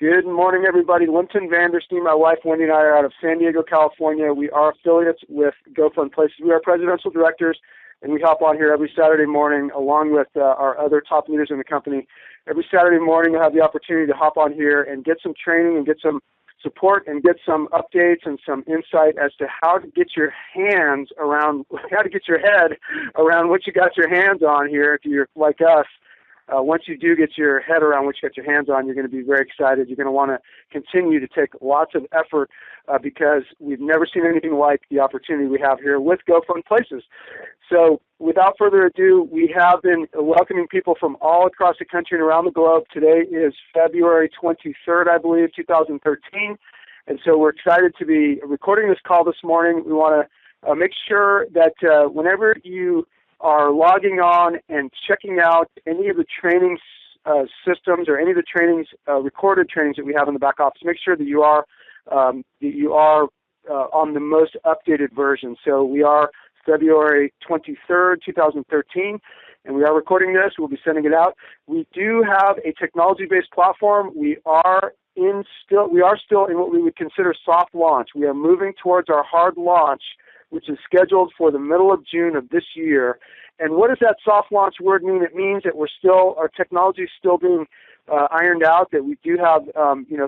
Good morning, everybody. Linton Vandersteen, my wife Wendy, and I are out of San Diego, California. We are affiliates with GoFun Places. We are presidential directors, and we hop on here every Saturday morning along with our other top leaders in the company. Every Saturday morning, we'll have the opportunity to hop on here and get some training and get some support and get some updates and some insight as to how to get your hands around, how to get your head around what you got your hands on here if you're like us. Once you do get your head around what you got your hands on, you're going to be very excited. You're going to want to continue to take lots of effort because we've never seen anything like the opportunity we have here with GoFun Places. So without further ado, we have been welcoming people from all across the country and around the globe. Today is February 23rd, I believe, 2013. And so we're excited to be recording this call this morning. We want to make sure that whenever you are logging on and checking out any of the training systems or any of the trainings, recorded trainings that we have in the back office, make sure that you are on the most updated version. So we are February 23rd, 2013, and we are recording this. We'll be sending it out. We do have a technology-based platform. We are still in what we would consider soft launch. We are moving towards our hard launch, which is scheduled for the middle of June of this year. And what does that soft launch word mean? It means that our technology is still being ironed out, that we do have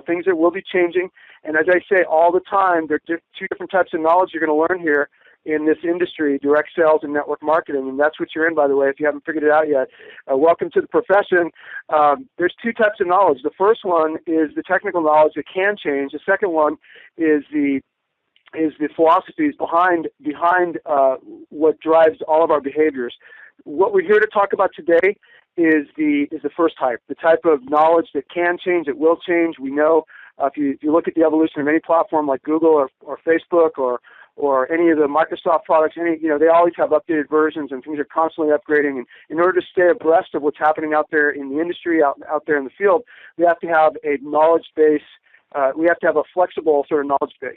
things that will be changing. And as I say all the time, there are two different types of knowledge you're going to learn here in this industry, direct sales and network marketing, and that's what you're in, by the way, if you haven't figured it out yet. Welcome to the profession. There's two types of knowledge. The first one is the technical knowledge that can change. The second one is the philosophies behind what drives all of our behaviors. What we're here to talk about today is the first type, the type of knowledge that can change, that will change. We know if you look at the evolution of any platform like Google or Facebook or any of the Microsoft products, they always have updated versions and things are constantly upgrading. And in order to stay abreast of what's happening out there in the industry, out there in the field, we have to have a knowledge base. We have to have a flexible sort of knowledge base.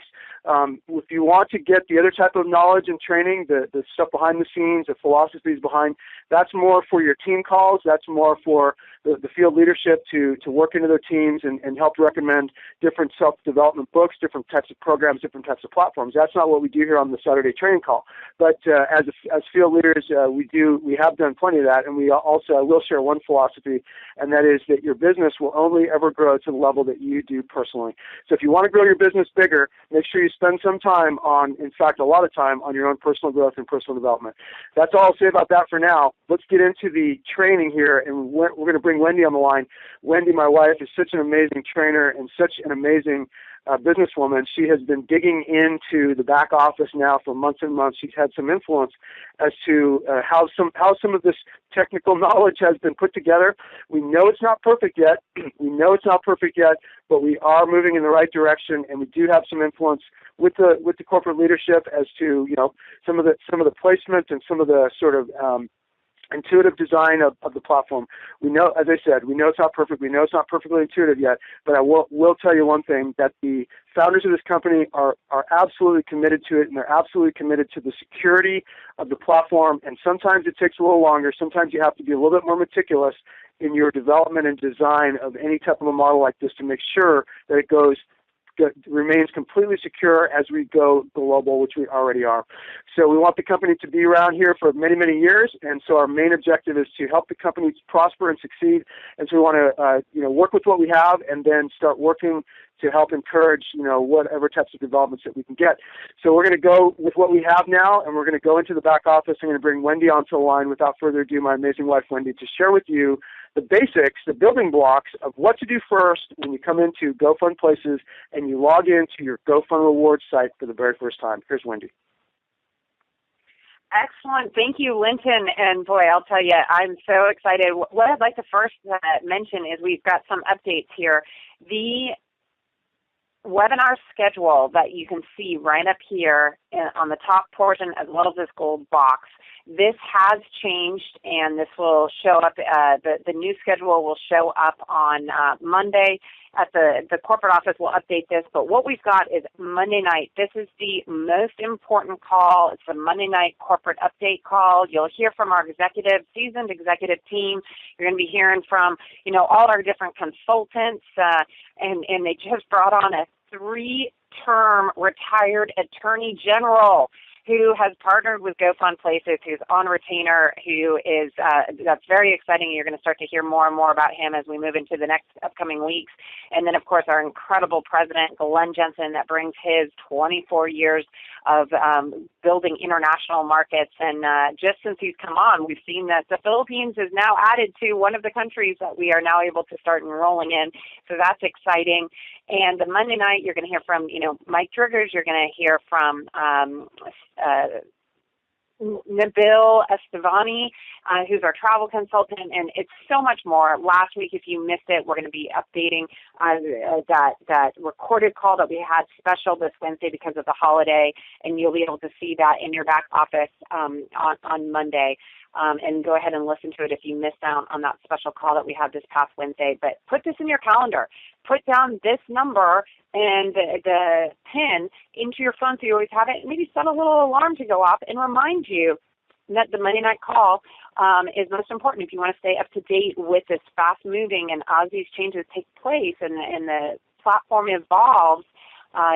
If you want to get the other type of knowledge and training, the stuff behind the scenes, the philosophies behind, that's more for your team calls. That's more for the field leadership to work into their teams and help recommend different self-development books, different types of programs, different types of platforms. That's not what we do here on the Saturday training call. But as field leaders, we have done plenty of that, and I will share one philosophy, and that is that your business will only ever grow to the level that you do personally. So if you want to grow your business bigger, make sure you spend some time in fact, a lot of time on your own personal growth and personal development. That's all I'll say about that for now. Let's get into the training here, and we're going to bring Wendy on the line. Wendy, my wife, is such an amazing trainer and such an amazing businesswoman. She has been digging into the back office now for months and months. She's had some influence as to how some of this technical knowledge has been put together. We know it's not perfect yet. But we are moving in the right direction, and we do have some influence with the corporate leadership as to some of the placement and some of the sort of intuitive design of the platform. We know, as I said, we know it's not perfect. We know it's not perfectly intuitive yet, but I will tell you one thing, that the founders of this company are absolutely committed to it, and they're absolutely committed to the security of the platform, and sometimes it takes a little longer. Sometimes you have to be a little bit more meticulous in your development and design of any type of a model like this to make sure that it remains completely secure as we go global, which we already are. So we want the company to be around here for many, many years, and so our main objective is to help the company prosper and succeed. And so we want to work with what we have and then start working to help encourage whatever types of developments that we can get. So we're going to go with what we have now, and we're going to go into the back office. I'm going to bring Wendy onto the line. Without further ado, my amazing wife Wendy, to share with you the basics, the building blocks of what to do first when you come into GoFun Places and you log into your GoFun Rewards site for the very first time. Here's Wendy. Excellent. Thank you, Linton. And boy, I'll tell you, I'm so excited. What I'd like to first mention is we've got some updates here. The webinar schedule that you can see right up here on the top portion, as well as this gold box, this has changed, and this will show up, the new schedule will show up on Monday, at the corporate office will update this, but what we've got is Monday night. This is the most important call. It's the Monday night corporate update call. You'll hear from our seasoned executive team. You're going to be hearing from, all our different consultants, and they just brought on a 3-term retired attorney general who has partnered with GoFun Places, who's on retainer, who is, that's very exciting. You're going to start to hear more and more about him as we move into the next upcoming weeks. And then, of course, our incredible president, Glenn Jensen, that brings his 24 years of building international markets. And just since he's come on, we've seen that the Philippines is now added to one of the countries that we are now able to start enrolling in. So that's exciting. And the Monday night, you're going to hear from, Mike Driggers. You're going to hear from Nabil Estevani, who's our travel consultant, and it's so much more. Last week, if you missed it, we're going to be updating that recorded call that we had special this Wednesday because of the holiday, and you'll be able to see that in your back office on Monday. And go ahead and listen to it if you missed out on that special call that we had this past Wednesday. But put this in your calendar. Put down this number and the PIN into your phone so you always have it. Maybe set a little alarm to go off and remind you that the Monday night call is most important if you want to stay up to date with this fast-moving and as these changes take place and the platform evolves.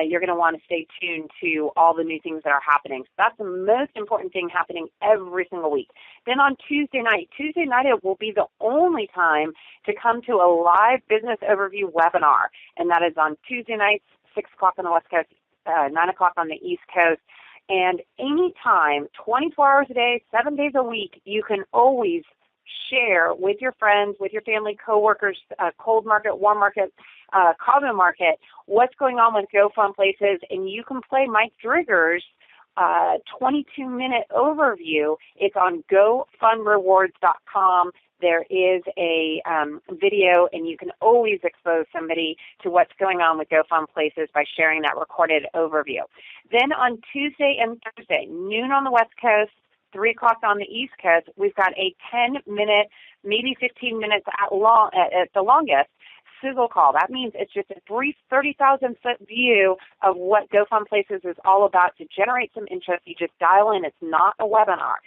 You're going to want to stay tuned to all the new things that are happening. So that's the most important thing happening every single week. Then on Tuesday night it will be the only time to come to a live business overview webinar, and that is on Tuesday nights, 6 o'clock on the West Coast, 9 o'clock on the East Coast. And anytime, 24 hours a day, 7 days a week, you can always share with your friends, with your family, coworkers, cold market, warm market, common market, what's going on with GoFun Places, and you can play Mike Driggers' 22-minute overview. It's on GoFunRewards.com. There is a video, and you can always expose somebody to what's going on with GoFun Places by sharing that recorded overview. Then on Tuesday and Thursday, noon on the West Coast, 3 o'clock on the East Coast, we've got a 10-minute, maybe 15 minutes at the longest, sizzle call. That means it's just a brief 30,000-foot view of what GoFun Places is all about to generate some interest. You just dial in. It's not a webinar.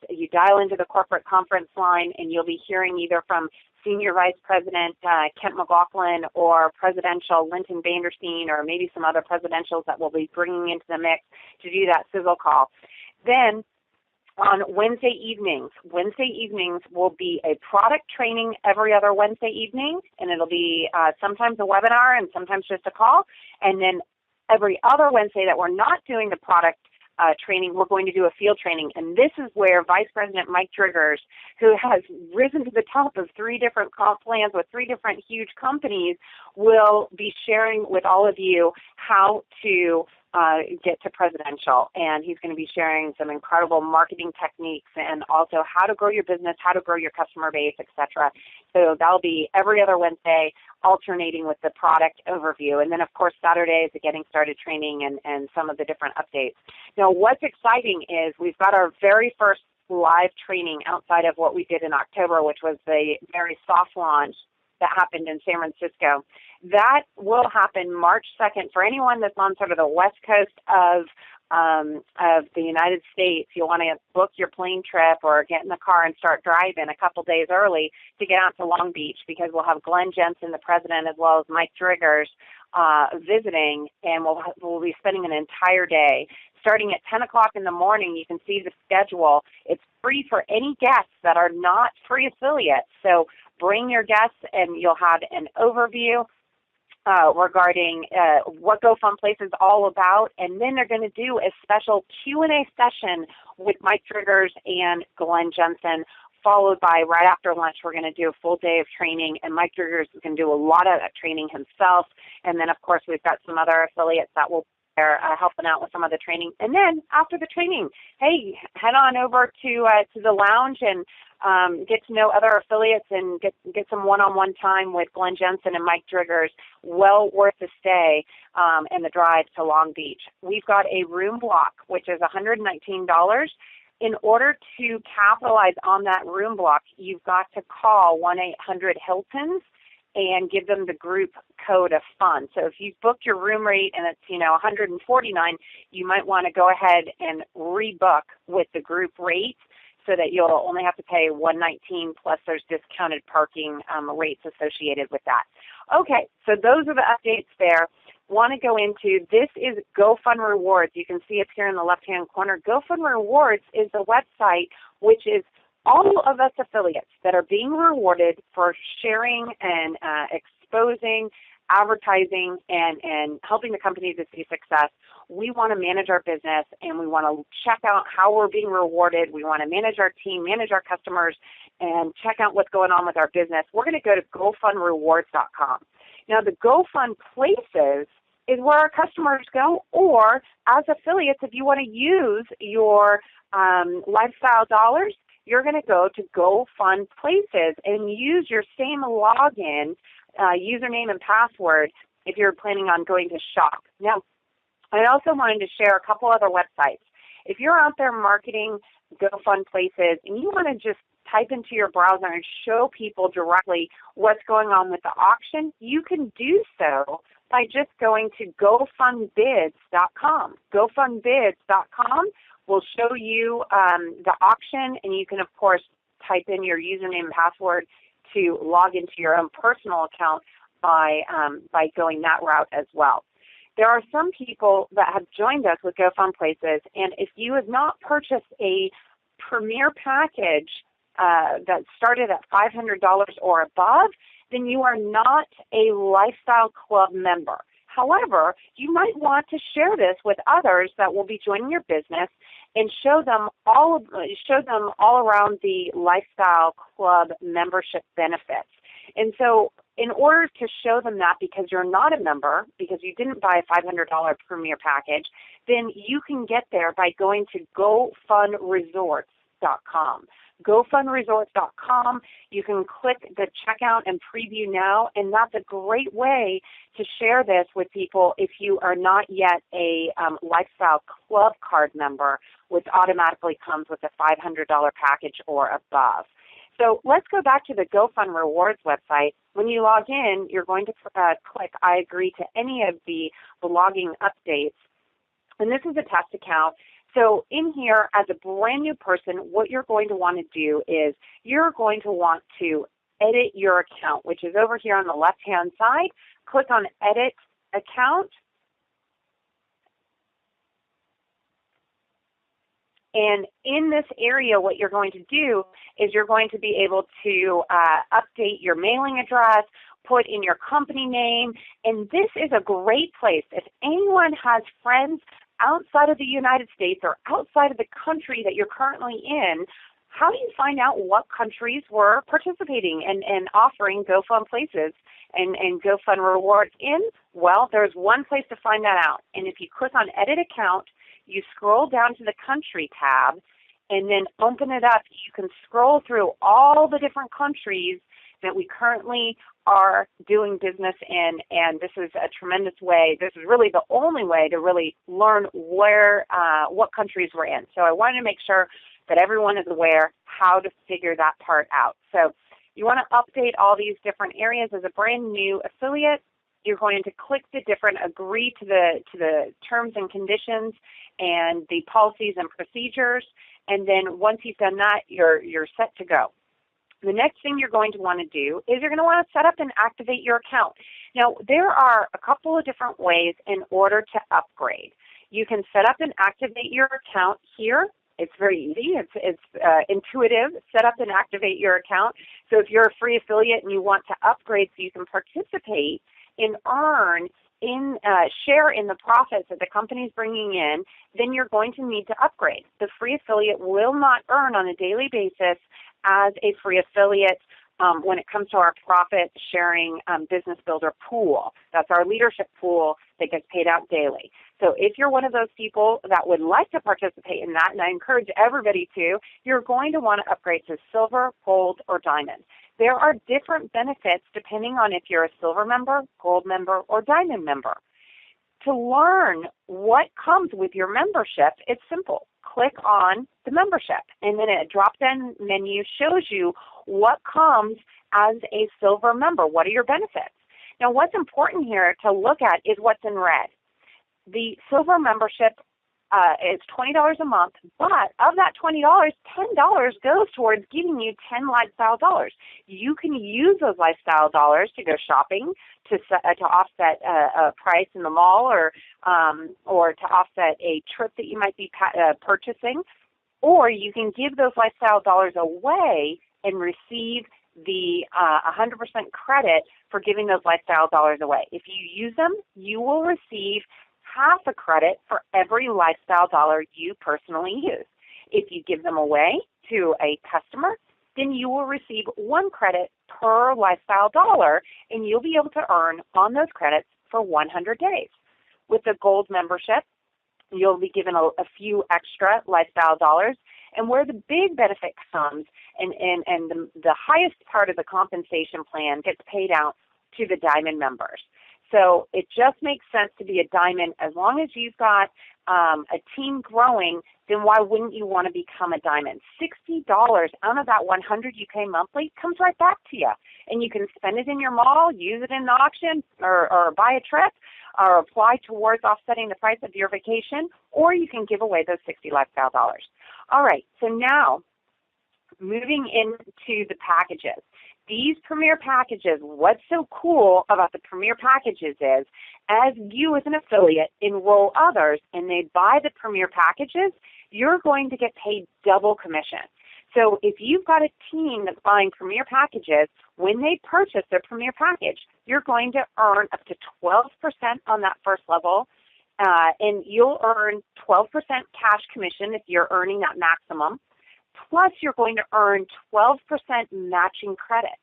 You dial into the corporate conference line, and you'll be hearing either from Senior Vice President Kent McLaughlin or Presidential Linton Vanderstein or maybe some other presidentials that we'll be bringing into the mix to do that sizzle call. Then on Wednesday evenings will be a product training every other Wednesday evening, and it'll be sometimes a webinar and sometimes just a call. And then every other Wednesday that we're not doing the product training, we're going to do a field training. And this is where Vice President Mike Driggers, who has risen to the top of 3 different comp plans with 3 different huge companies, will be sharing with all of you how to get to presidential. And he's going to be sharing some incredible marketing techniques and also how to grow your business, how to grow your customer base, etc. So that'll be every other Wednesday, alternating with the product overview. And then, of course, Saturday is the getting started training and some of the different updates. Now, what's exciting is we've got our very first live training outside of what we did in October, which was the very soft launch that happened in San Francisco. That will happen March 2nd. For anyone that's on sort of the west coast of the United States, you'll want to book your plane trip or get in the car and start driving a couple days early to get out to Long Beach, because we'll have Glenn Jensen, the president, as well as Mike Driggers visiting, and we'll be spending an entire day. Starting at 10 o'clock in the morning, you can see the schedule. It's free for any guests that are not free affiliates. So bring your guests, and you'll have an overview regarding what GoFun Places is all about, and then they're going to do a special Q&A session with Mike Driggers and Glenn Jensen, followed by right after lunch we're going to do a full day of training, and Mike Driggers is going to do a lot of training himself, and then of course we've got some other affiliates that will be helping out with some of the training. And then after the training, hey, head on over to the lounge and get to know other affiliates and get some one-on-one time with Glenn Jensen and Mike Driggers. Well worth the stay and the drive to Long Beach. We've got a room block, which is $119. In order to capitalize on that room block, you've got to call 1-800-HILTONS, and give them the group code of fun. So if you've booked your room rate and it's, $149, you might want to go ahead and rebook with the group rate so that you'll only have to pay $119 plus there's discounted parking rates associated with that. Okay, so those are the updates there. Want to go into, this is GoFun Rewards. You can see it here in the left-hand corner. GoFun Rewards is the website which is all of us affiliates that are being rewarded for sharing and exposing, advertising, and helping the company to see success. We want to manage our business, and we want to check out how we're being rewarded. We want to manage our team, manage our customers, and check out what's going on with our business. We're going to go to GoFunRewards.com. Now, the GoFun Places is where our customers go, or as affiliates, if you want to use your lifestyle dollars, you're going to go to GoFun Places and use your same login, username and password if you're planning on going to shop. Now, I also wanted to share a couple other websites. If you're out there marketing GoFun Places and you want to just type into your browser and show people directly what's going on with the auction, you can do so by just going to GoFunBids.com. GoFunBids.com will show you the auction, and you can, of course, type in your username and password to log into your own personal account by going that route as well. There are some people that have joined us with GoFun Places, and if you have not purchased a premier package that started at $500 or above, then you are not a Lifestyle Club member. However, you might want to share this with others that will be joining your business and show them all around the Lifestyle Club membership benefits. And so in order to show them that, because you're not a member, because you didn't buy a $500 premier package, then you can get there by going to GoFunResorts.com. GoFunResorts.com, you can click the checkout and preview now, and that's a great way to share this with people if you are not yet a Lifestyle Club card member, which automatically comes with a $500 package or above. So let's go back to the GoFun Rewards website. When you log in, you're going to click I agree to any of the logging updates, and this is a test account. So in here, as a brand new person, what you're going to want to do is you're going to want to edit your account, which is over here on the left-hand side. Click on Edit Account. And in this area, what you're going to do is you're going to be able to update your mailing address, put in your company name, and this is a great place. If anyone has friends outside of the United States or outside of the country that you're currently in, how do you find out what countries were participating and offering GoFun Places and GoFun Rewards in? Well, there's one place to find that out. And if you click on Edit Account, you scroll down to the Country tab, and then open it up. You can scroll through all the different countries that we currently are doing business in, and this is a tremendous way. This is really the only way to really learn what countries we're in. So I wanted to make sure that everyone is aware how to figure that part out. So you want to update all these different areas. As a brand new affiliate, you're going to click the different agree to the terms and conditions and the policies and procedures, and then once you've done that, you're set to go. The next thing you're going to want to do is you're going to want to set up and activate your account. Now, there are a couple of different ways in order to upgrade. You can set up and activate your account here. It's very easy. It's intuitive. Set up and activate your account. So if you're a free affiliate and you want to upgrade so you can participate and earn share in the profits that the company's bringing in, then you're going to need to upgrade. The free affiliate will not earn on a daily basis as a free affiliate when it comes to our profit sharing business builder pool. That's our leadership pool that gets paid out daily. So if you're one of those people that would like to participate in that, and I encourage everybody to, you're going to want to upgrade to silver, gold, or diamond. There are different benefits depending on if you're a silver member, gold member, or diamond member. To learn what comes with your membership, it's simple. Click on the membership, and then a drop-down menu shows you what comes as a silver member? What are your benefits? Now, what's important here to look at is what's in red. The silver membership is $20 a month, but of that $20, $10 goes towards giving you 10 lifestyle dollars. You can use those lifestyle dollars to go shopping, to offset a price in the mall, or to offset a trip that you might be purchasing, or you can give those lifestyle dollars away and receive the 100% credit for giving those lifestyle dollars away. If you use them, you will receive half a credit for every lifestyle dollar you personally use. If you give them away to a customer, then you will receive 1 credit per lifestyle dollar, and you'll be able to earn on those credits for 100 days. With the gold membership, you'll be given a few extra lifestyle dollars, and where the big benefit comes, and the highest part of the compensation plan gets paid out to the diamond members. So it just makes sense to be a diamond. As long as you've got a team growing, then why wouldn't you want to become a diamond? $60 out of that $100 you pay monthly comes right back to you. And you can spend it in your mall, use it in an auction, or buy a trip, or apply towards offsetting the price of your vacation, or you can give away those 60 lifestyle dollars. All right, so now moving into the packages. These premier packages, what's so cool about the premier packages is, as you as an affiliate enroll others and they buy the premier packages, you're going to get paid double commission. So if you've got a team that's buying premier packages, when they purchase their premier package, you're going to earn up to 12% on that first level, and you'll earn 12% cash commission if you're earning that maximum. Plus, you're going to earn 12% matching credit.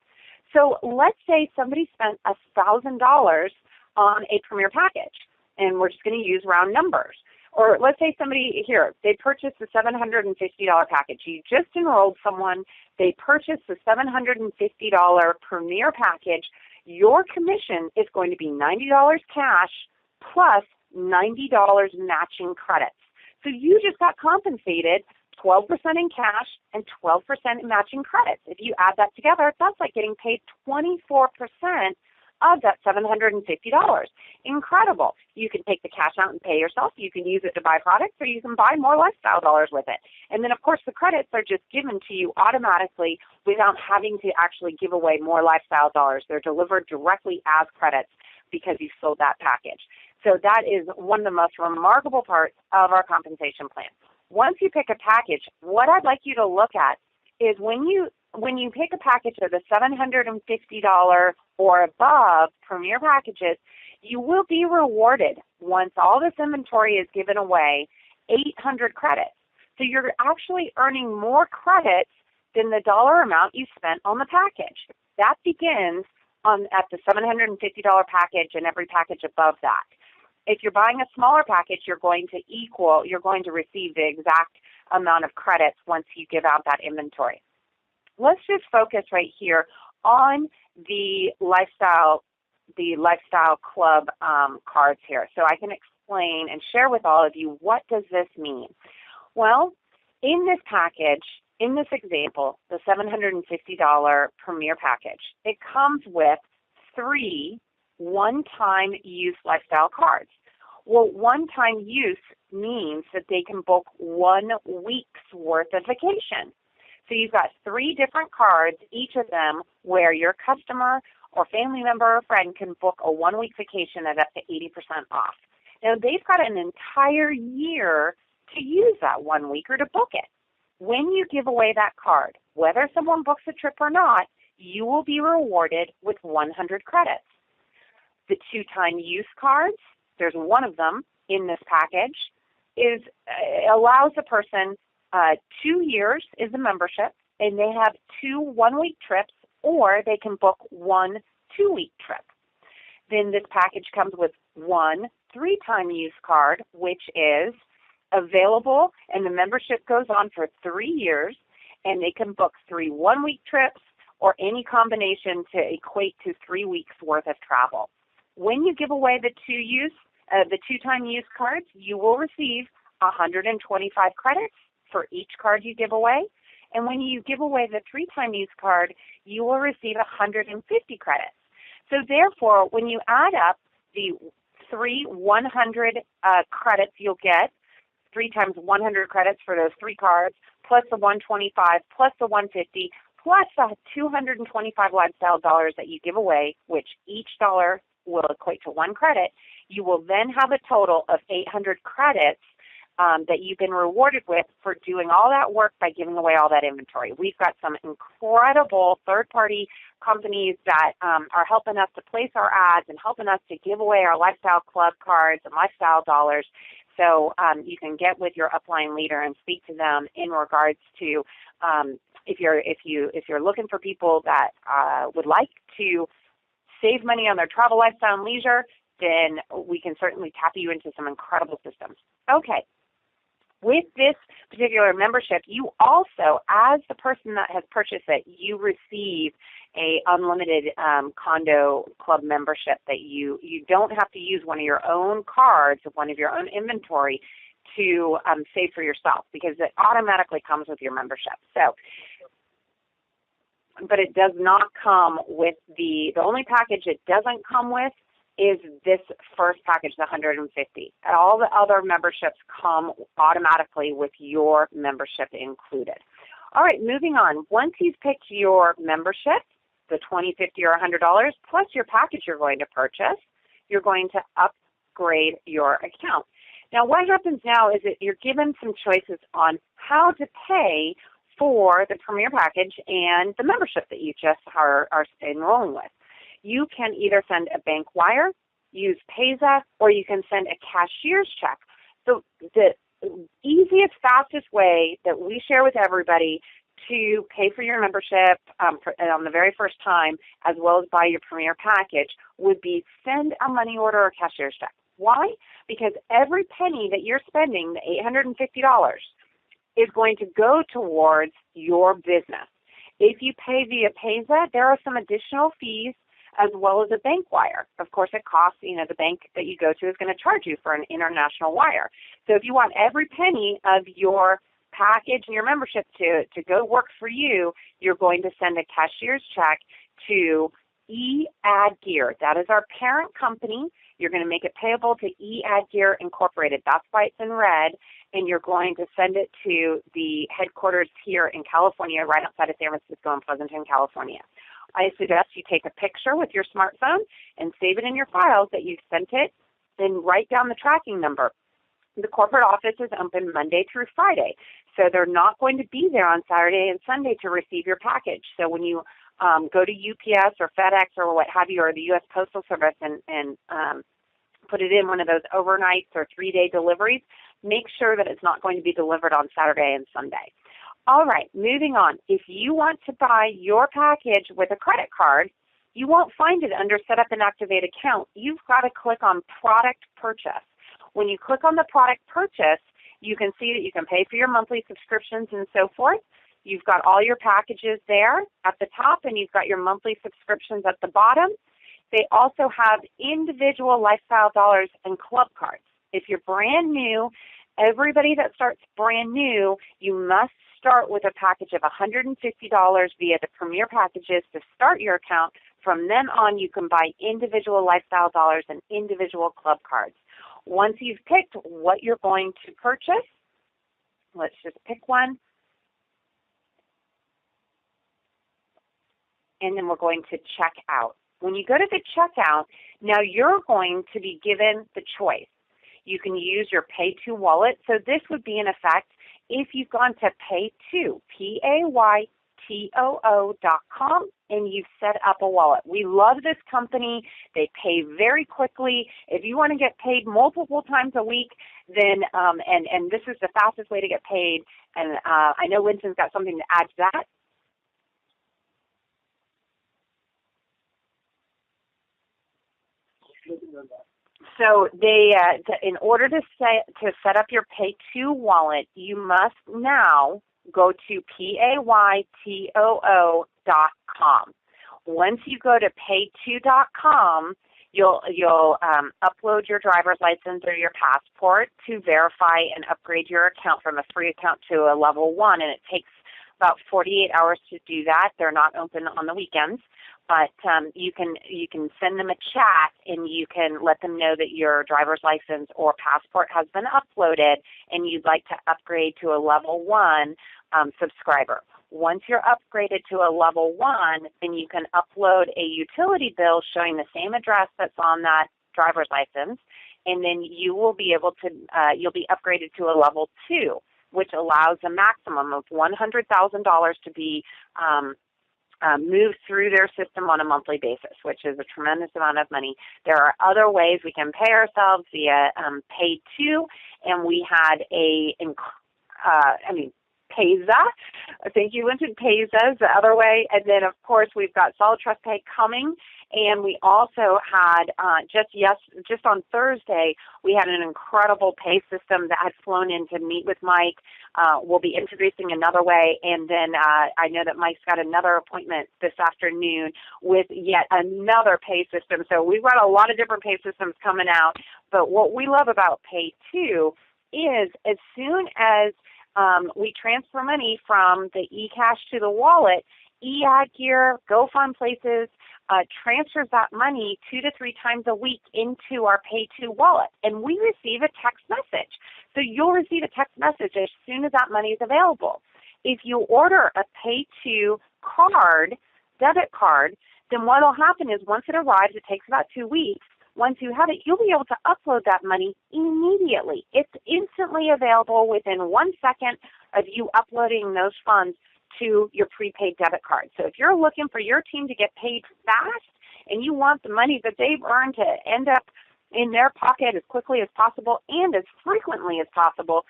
So let's say somebody spent $1,000 on a premier package, and we're just going to use round numbers. Or let's say somebody here, they purchased the $750 package. You just enrolled someone, they purchased the $750 premier package. Your commission is going to be $90 cash plus $90 matching credits. So you just got compensated 12% in cash and 12% in matching credits. If you add that together, that's like getting paid 24% of that $750. Incredible. You can take the cash out and pay yourself. You can use it to buy products, or you can buy more lifestyle dollars with it. And then, of course, the credits are just given to you automatically without having to actually give away more lifestyle dollars. They're delivered directly as credits because you sold that package. So that is one of the most remarkable parts of our compensation plan. Once you pick a package, what I'd like you to look at is when you pick a package of the $750 or above premier packages, you will be rewarded, once all this inventory is given away, 800 credits. So you're actually earning more credits than the dollar amount you spent on the package. That begins at the $750 package and every package above that. If you're buying a smaller package, you're going to receive the exact amount of credits once you give out that inventory. Let's just focus right here on the lifestyle club cards here, so I can explain and share with all of you, what does this mean? Well, in this package, in this example, the $750 premier package, it comes with 3 one-time use lifestyle cards. Well, one-time use means that they can book 1 week's worth of vacation. So you've got 3 different cards, each of them where your customer or family member or friend can book a 1-week vacation at up to 80% off. Now, they've got an entire year to use that 1 week or to book it. When you give away that card, whether someone books a trip or not, you will be rewarded with 100 credits. The 2-time use cards, there's one of them in this package, allows a person 2 years is the membership, and they have 2 1-week trips, or they can book 1 2-week trip. Then this package comes with 1 3-time use card, which is available, and the membership goes on for 3 years, and they can book 3 1-week trips or any combination to equate to 3 weeks worth of travel. When you give away the 2-time use cards, you will receive 125 credits for each card you give away, And when you give away the 3-time use card, you will receive 150 credits. So therefore, when you add up the 3 100 credits you'll get, 3 times 100 credits for those 3 cards, plus the 125, plus the 150, plus the 225 lifestyle dollars that you give away, which each dollar will equate to 1 credit, you will then have a total of 800 credits that you've been rewarded with for doing all that work by giving away all that inventory. We've got some incredible third-party companies that are helping us to place our ads and helping us to give away our lifestyle club cards and lifestyle dollars. So you can get with your upline leader and speak to them in regards to if you're looking for people that would like to save money on their travel, lifestyle, and leisure, then we can certainly tap you into some incredible systems. Okay. With this particular membership, you also, as the person that has purchased it, you receive a unlimited condo club membership that you don't have to use one of your own cards, one of your own inventory to save for yourself, because it automatically comes with your membership. So, but it does not come with the only package it doesn't come with is this first package, the 150. All the other memberships come automatically with your membership included. All right, moving on. Once you've picked your membership, the $20, $50, or $100, plus your package you're going to purchase, you're going to upgrade your account. Now, what happens now is that you're given some choices on how to pay for the Premier package and the membership that you just are enrolling with. You can either send a bank wire, use Payza, or you can send a cashier's check. So the easiest, fastest way that we share with everybody to pay for your membership on the very first time, as well as buy your Premier package, would be send a money order or cashier's check. Why? Because every penny that you're spending, the $850, is going to go towards your business. If you pay via Payza, there are some additional fees as well as a bank wire. Of course, it costs, the bank that you go to is going to charge you for an international wire. So if you want every penny of your package and your membership to go work for you, you're going to send a cashier's check to eAdGear. That is our parent company. You're going to make it payable to eAdGear Incorporated. That's why it's in red. And you're going to send it to the headquarters here in California, right outside of San Francisco in Pleasanton, California. I suggest you take a picture with your smartphone and save it in your files that you've sent it, and write down the tracking number. The corporate office is open Monday through Friday, so they're not going to be there on Saturday and Sunday to receive your package. So when you go to UPS or FedEx or what have you, or the U.S. Postal Service and put it in one of those overnights or 3-day deliveries, make sure that it's not going to be delivered on Saturday and Sunday. All right, moving on. If you want to buy your package with a credit card, you won't find it under Set Up and Activate Account. You've got to click on Product Purchase. When you click on the Product Purchase, you can see that you can pay for your monthly subscriptions and so forth. You've got all your packages there at the top, and you've got your monthly subscriptions at the bottom. They also have individual lifestyle dollars and club cards. If you're brand new, everybody that starts brand new, you must start with a package of $150 via the Premier packages to start your account. From then on, you can buy individual lifestyle dollars and individual club cards. Once you've picked what you're going to purchase, let's just pick one. And then we're going to check out. When you go to the checkout, now you're going to be given the choice. You can use your Pay2 wallet. So this would be in effect if you've gone to Pay2, Paytoo.com, and you've set up a wallet. We love this company. They pay very quickly. If you want to get paid multiple times a week, then and this is the fastest way to get paid. And I know Winston's got something to add to that. So they, in order to set up your Pay2 wallet, you must now go to Paytoo.com. Once you go to Pay2.com, you'll upload your driver's license or your passport to verify and upgrade your account from a free account to a level 1, and it takes about 48 hours to do that. They're not open on the weekends, but you can send them a chat and you can let them know that your driver's license or passport has been uploaded and you'd like to upgrade to a level 1 subscriber. Once you're upgraded to a level 1, then you can upload a utility bill showing the same address that's on that driver's license, and then you will be able to, you'll be upgraded to a level 2, which allows a maximum of $100,000 to be moved through their system on a monthly basis, which is a tremendous amount of money. There are other ways we can pay ourselves via Pay 2, and we had Payza. Thank you, Linton. Payza is the other way. And then, of course, we've got Solid Trust Pay coming. And we also had, just on Thursday, we had an incredible pay system that had flown in to meet with Mike. We'll be introducing another way. And then I know that Mike's got another appointment this afternoon with yet another pay system. So we've got a lot of different pay systems coming out. But what we love about Pay 2 is as soon as we transfer money from the eCash to the wallet, eAdGear, GoFun Places transfers that money 2 to 3 times a week into our Pay 2 wallet, and we receive a text message. So you'll receive a text message as soon as that money is available. If you order a Pay 2 card, debit card, then what will happen is once it arrives, it takes about 2 weeks. Once you have it, you'll be able to upload that money immediately. It's instantly available within 1 second of you uploading those funds to your prepaid debit card. So if you're looking for your team to get paid fast and you want the money that they've earned to end up in their pocket as quickly as possible and as frequently as possible,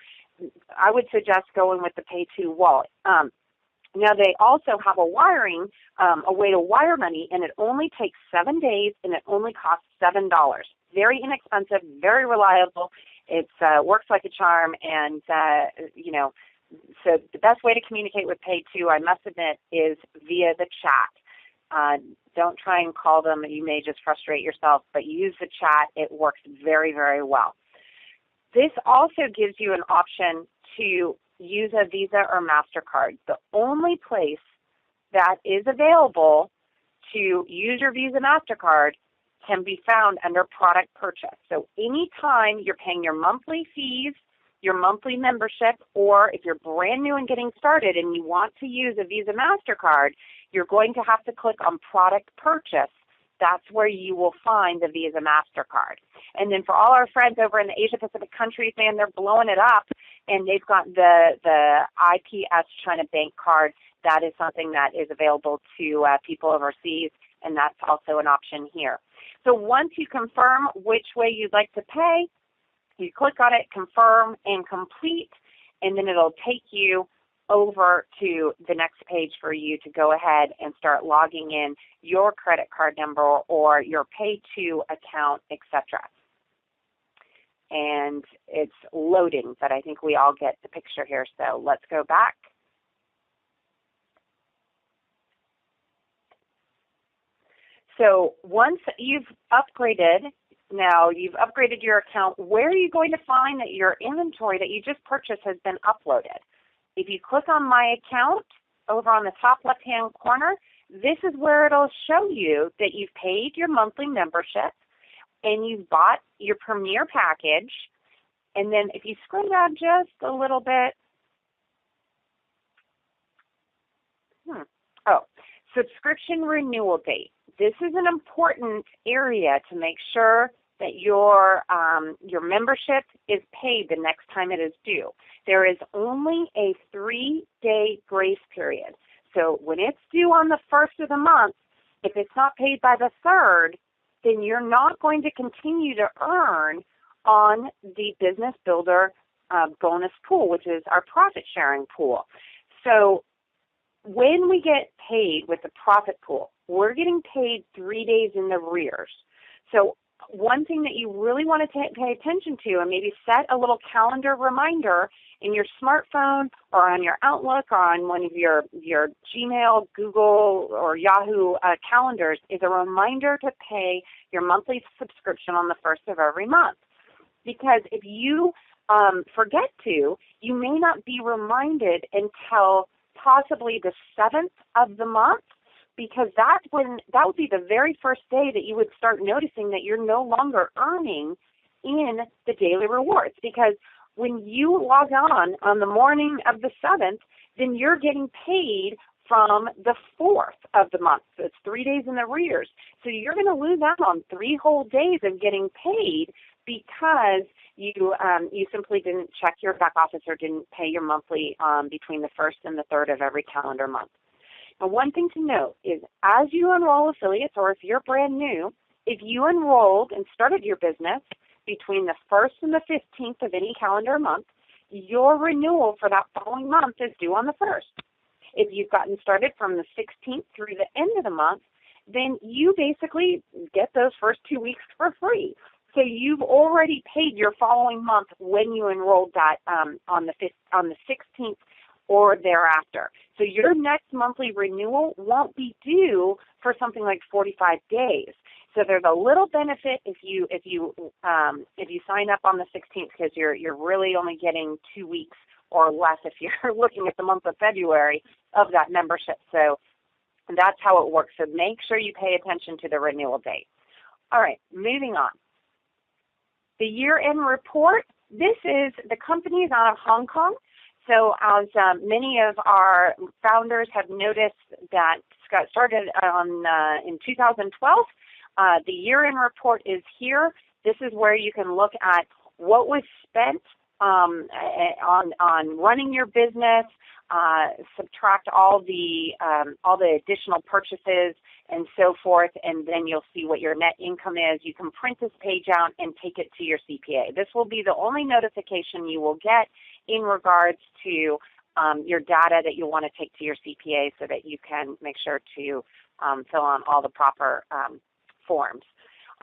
I would suggest going with the Pay 2 wallet. Now, they also have a way to wire money, and it only takes 7 days, and it only costs $7. Very inexpensive, very reliable. It works like a charm, and, so the best way to communicate with Pay 2, I must admit, is via the chat. Don't try and call them. You may just frustrate yourself, but use the chat. It works very, very well. This also gives you an option to use a Visa or MasterCard. The only place that is available to use your Visa MasterCard can be found under product purchase. So anytime you're paying your monthly fees, your monthly membership, or if you're brand new and getting started and you want to use a Visa MasterCard, you're going to have to click on product purchase. That's where you will find the Visa MasterCard. And then for all our friends over in the Asia Pacific countries, man, they're blowing it up, and they've got the IPS China Bank card. That is something that is available to people overseas, and that's also an option here. So once you confirm which way you'd like to pay, you click on it, confirm, and complete, and then it'll take you over to the next page for you to go ahead and start logging in your credit card number or your Pay 2 account, etc. And it's loading, but I think we all get the picture here, so let's go back. So once you've upgraded, now you've upgraded your account, where are you going to find that your inventory that you just purchased has been uploaded? If you click on My Account over on the top left-hand corner, this is where it'll show you that you've paid your monthly membership and you've bought your Premier package. And then if you scroll down just a little bit, subscription renewal date. This is an important area to make sure that your membership is paid the next time it is due. There is only a 3-day grace period. So when it's due on the 1st of the month, if it's not paid by the 3rd, then you're not going to continue to earn on the Business Builder bonus pool, which is our profit sharing pool. So when we get paid with the profit pool, we're getting paid 3 days in arrears. So one thing that you really want to pay attention to, and maybe set a little calendar reminder in your smartphone or on your Outlook or on one of your Gmail, Google, or Yahoo calendars, is a reminder to pay your monthly subscription on the 1st of every month. Because if you forget to, you may not be reminded until possibly the 7th of the month, because that would be the very first day that you would start noticing that you're no longer earning in the daily rewards. Because when you log on the morning of the 7th, then you're getting paid from the 4th of the month. So it's 3 days in arrears. So you're going to lose out on 3 whole days of getting paid because you simply didn't check your back office or didn't pay your monthly between the 1st and the 3rd of every calendar month. Now, one thing to note is as you enroll affiliates, or if you're brand new, if you enrolled and started your business between the 1st and the 15th of any calendar month, your renewal for that following month is due on the 1st. If you've gotten started from the 16th through the end of the month, then you basically get those first 2 weeks for free. So you've already paid your following month when you enrolled that on the 16th or thereafter. So your next monthly renewal won't be due for something like 45 days. So there's a little benefit if you sign up on the 16th, because you're really only getting 2 weeks or less if you're looking at the month of February of that membership. So that's how it works. So make sure you pay attention to the renewal date. All right, moving on. The year-end report, this is, the company is out of Hong Kong. So as many of our founders have noticed, that got started in 2012, the year-end report is here. This is where you can look at what was spent on running your business, subtract all the additional purchases and so forth, and then you'll see what your net income is. You can print this page out and take it to your CPA. This will be the only notification you will get in regards to your data that you want to take to your CPA, so that you can make sure to fill out all the proper forms.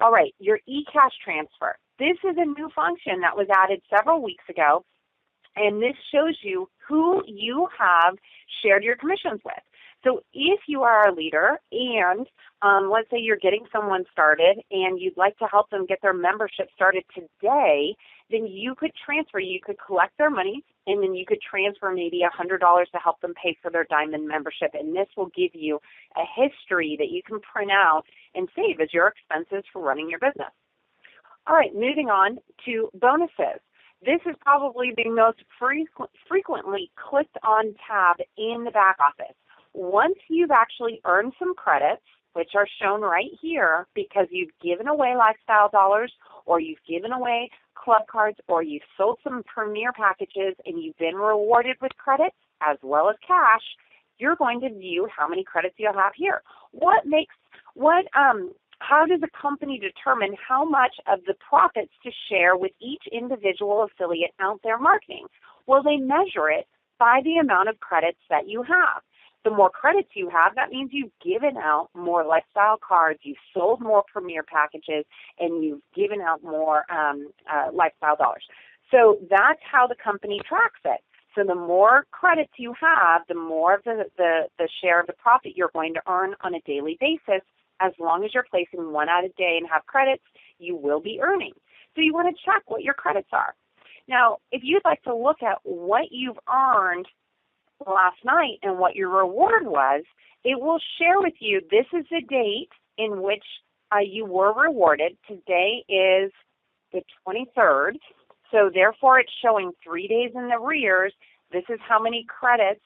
All right, your eCash transfer. This is a new function that was added several weeks ago, and this shows you who you have shared your commissions with. So if you are a leader and let's say you're getting someone started and you'd like to help them get their membership started today, then you could transfer, you could collect their money, and then you could transfer maybe $100 to help them pay for their diamond membership. And this will give you a history that you can print out and save as your expenses for running your business. All right, moving on to bonuses. This is probably the most frequently clicked on tab in the back office. Once you've actually earned some credits, which are shown right here because you've given away lifestyle dollars, or you've given away club cards, or you've sold some premier packages and you've been rewarded with credits as well as cash, you're going to view how many credits you have here. How does a company determine how much of the profits to share with each individual affiliate out there marketing? Well, they measure it by the amount of credits that you have. The more credits you have, that means you've given out more lifestyle cards, you've sold more premier packages, and you've given out more lifestyle dollars. So that's how the company tracks it. So the more credits you have, the more of the share of the profit you're going to earn on a daily basis. As long as you're placing one out a day and have credits, you will be earning. So you want to check what your credits are. Now, if you'd like to look at what you've earned last night and what your reward was, it will share with you, this is the date in which you were rewarded. Today is the 23rd, so therefore it's showing 3 days in the arrears. This is how many credits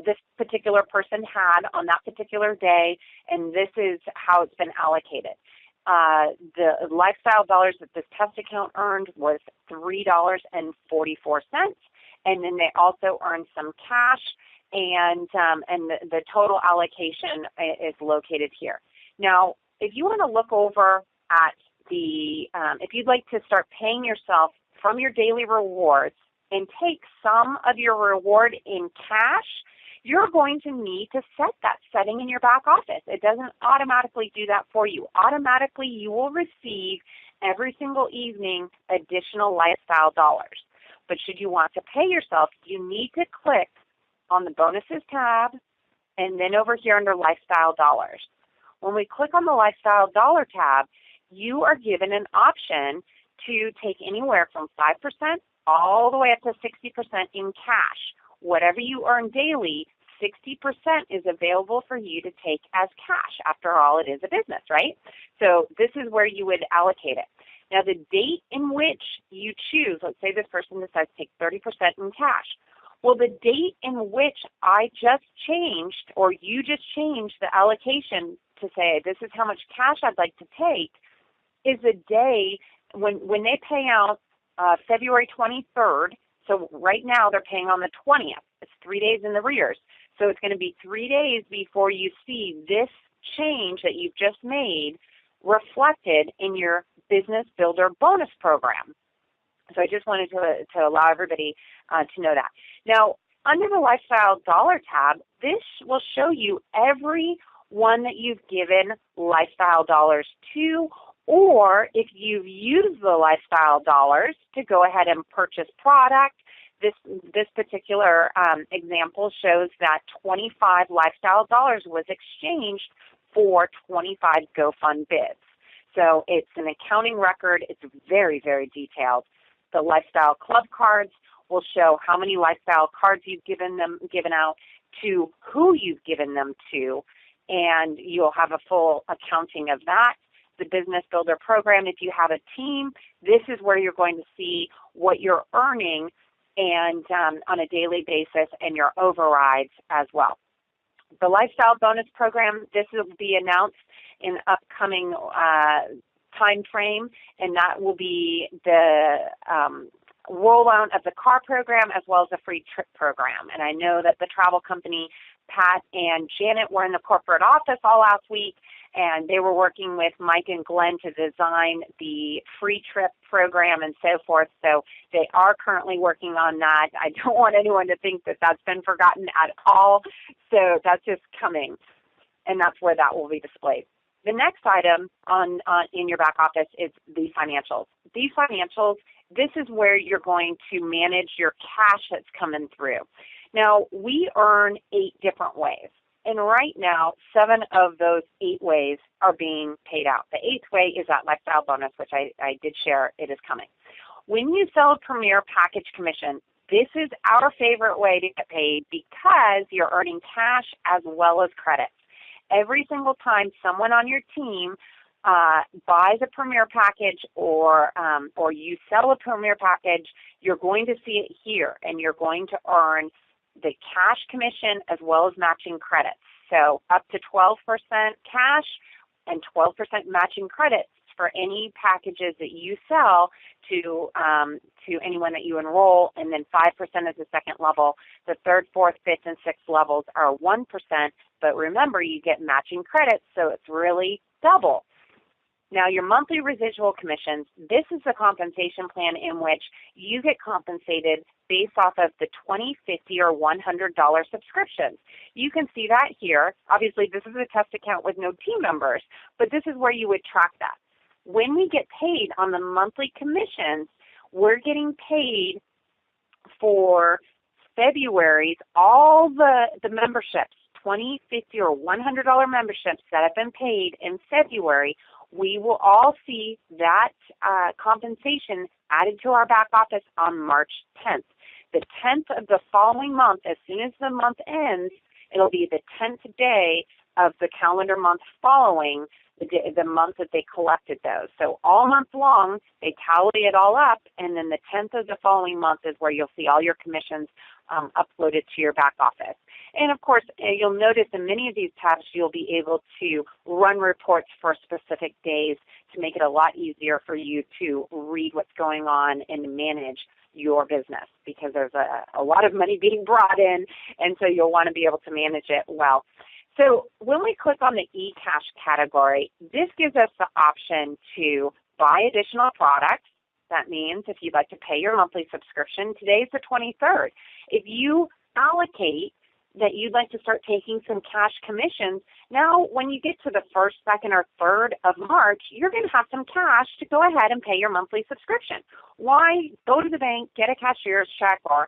this particular person had on that particular day, and this is how it's been allocated. The lifestyle dollars that this test account earned was $3.44, and then they also earned some cash, and the total allocation is located here. Now, if you want to look over at if you'd like to start paying yourself from your daily rewards and take some of your reward in cash, you're going to need to set that setting in your back office. It doesn't automatically do that for you. Automatically, you will receive every single evening additional lifestyle dollars. But should you want to pay yourself, you need to click on the bonuses tab and then over here under lifestyle dollars. When we click on the lifestyle dollar tab, you are given an option to take anywhere from 5% all the way up to 60% in cash. whatever you earn daily, 60% is available for you to take as cash. After all, it is a business, right? So this is where you would allocate it. Now, the date in which you choose, let's say this person decides to take 30% in cash. Well, the date in which I just changed, or you just changed the allocation to say this is how much cash I'd like to take, is the day when they pay out February 23rd. So right now they're paying on the 20th. It's 3 days in the arrears. So it's going to be 3 days before you see this change that you've just made reflected in your Business Builder bonus program. So I just wanted to allow everybody to know that. Now, under the Lifestyle Dollar tab, this will show you every one that you've given Lifestyle Dollars to, or if you've used the Lifestyle Dollars to go ahead and purchase product. This particular example shows that 25 Lifestyle Dollars was exchanged for 25 GoFun bids. So it's an accounting record. It's very, very detailed. The Lifestyle Club cards will show how many Lifestyle cards you've given out, to who you've given them to, and you'll have a full accounting of that. The Business Builder program, if you have a team, this is where you're going to see what you're earning and on a daily basis, and your overrides as well. The Lifestyle Bonus Program, this will be announced in upcoming time frame, and that will be the rollout of the car program as well as the free trip program. And I know that the travel company, Pat and Janet, were in the corporate office all last week, and they were working with Mike and Glenn to design the free trip program and so forth. So they are currently working on that. I don't want anyone to think that that's been forgotten at all. So that's just coming, and that's where that will be displayed. The next item in your back office is the financials. These financials, this is where you're going to manage your cash that's coming through. Now, we earn 8 different ways, and right now, 7 of those 8 ways are being paid out. The 8th way is that Lifestyle Bonus, which I did share. It is coming. When you sell a Premier Package Commission, this is our favorite way to get paid because you're earning cash as well as credits. Every single time someone on your team buys a Premier package or you sell a Premier package, you're going to see it here, and you're going to earn the cash commission as well as matching credits. So up to 12% cash and 12% matching credits for any packages that you sell to anyone that you enroll, and then 5% is the second level. The 3rd, 4th, 5th, and 6th levels are 1%, but remember, you get matching credits, so it's really double. Now, your monthly residual commissions, this is the compensation plan in which you get compensated based off of the $20, $50, or $100 subscriptions. You can see that here. Obviously, this is a test account with no team members, but this is where you would track that. When we get paid on the monthly commissions, we're getting paid for February's, all the memberships, $20, $50, or $100 memberships that have been paid in February. We will all see that compensation added to our back office on March 10th. The 10th of the following month, as soon as the month ends, it'll be the 10th day of the calendar month following the month that they collected those. So all month long, they tally it all up, and then the 10th of the following month is where you'll see all your commissions uploaded to your back office. And of course, you'll notice in many of these tabs, you'll be able to run reports for specific days to make it a lot easier for you to read what's going on and manage your business, because there's a lot of money being brought in, and so you'll want to be able to manage it well. So when we click on the eCash category, this gives us the option to buy additional products. That means if you'd like to pay your monthly subscription, today's the 23rd. If you allocate that you'd like to start taking some cash commissions, now when you get to the 1st, 2nd, or 3rd of March, you're going to have some cash to go ahead and pay your monthly subscription. Why go to the bank, get a cashier's check, or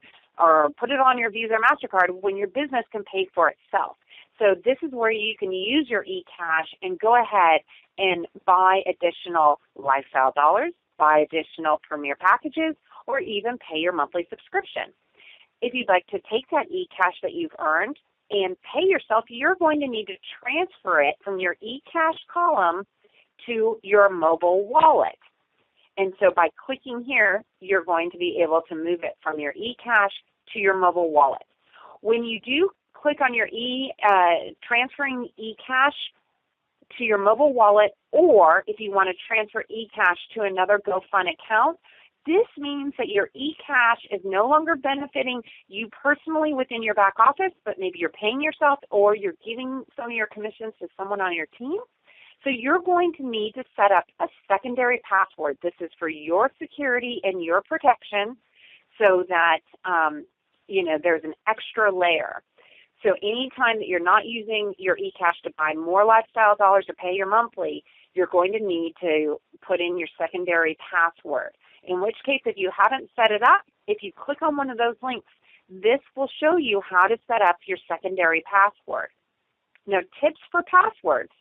put it on your Visa or MasterCard when your business can pay for itself? So this is where you can use your eCash and go ahead and buy additional Lifestyle Dollars, buy additional Premier packages, or even pay your monthly subscription. if you'd like to take that eCash that you've earned and pay yourself, you're going to need to transfer it from your eCash column to your mobile wallet. And so by clicking here, you're going to be able to move it from your eCash to your mobile wallet. When you do click on your transferring eCash to your mobile wallet, or if you want to transfer eCash to another GoFun account, this means that your eCash is no longer benefiting you personally within your back office, but maybe you're paying yourself or you're giving some of your commissions to someone on your team. So you're going to need to set up a secondary password. This is for your security and your protection so that there's an extra layer. So anytime that you're not using your eCash to buy more lifestyle dollars or pay your monthly, you're going to need to put in your secondary password. In which case, if you haven't set it up, if you click on one of those links, this will show you how to set up your secondary password. Now, tips for passwords.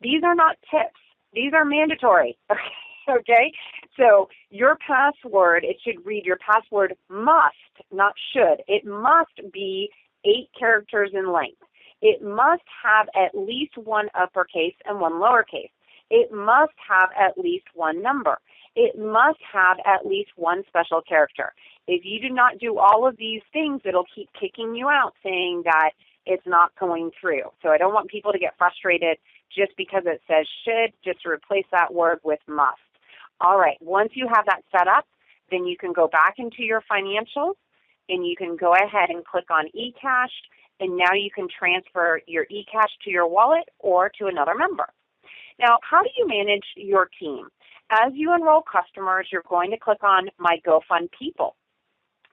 These are not tips. These are mandatory. Okay? So your password, it should read, your password must, not should, it must be 8 characters in length. It must have at least one uppercase and one lowercase. It must have at least one number. It must have at least one special character. If you do not do all of these things, it'll keep kicking you out saying that it's not going through. So I don't want people to get frustrated just because it says should, just replace that word with must. All right, once you have that set up, then you can go back into your financials and you can go ahead and click on eCash, and now you can transfer your eCash to your wallet or to another member. Now, how do you manage your team? As you enroll customers, you're going to click on My GoFun People.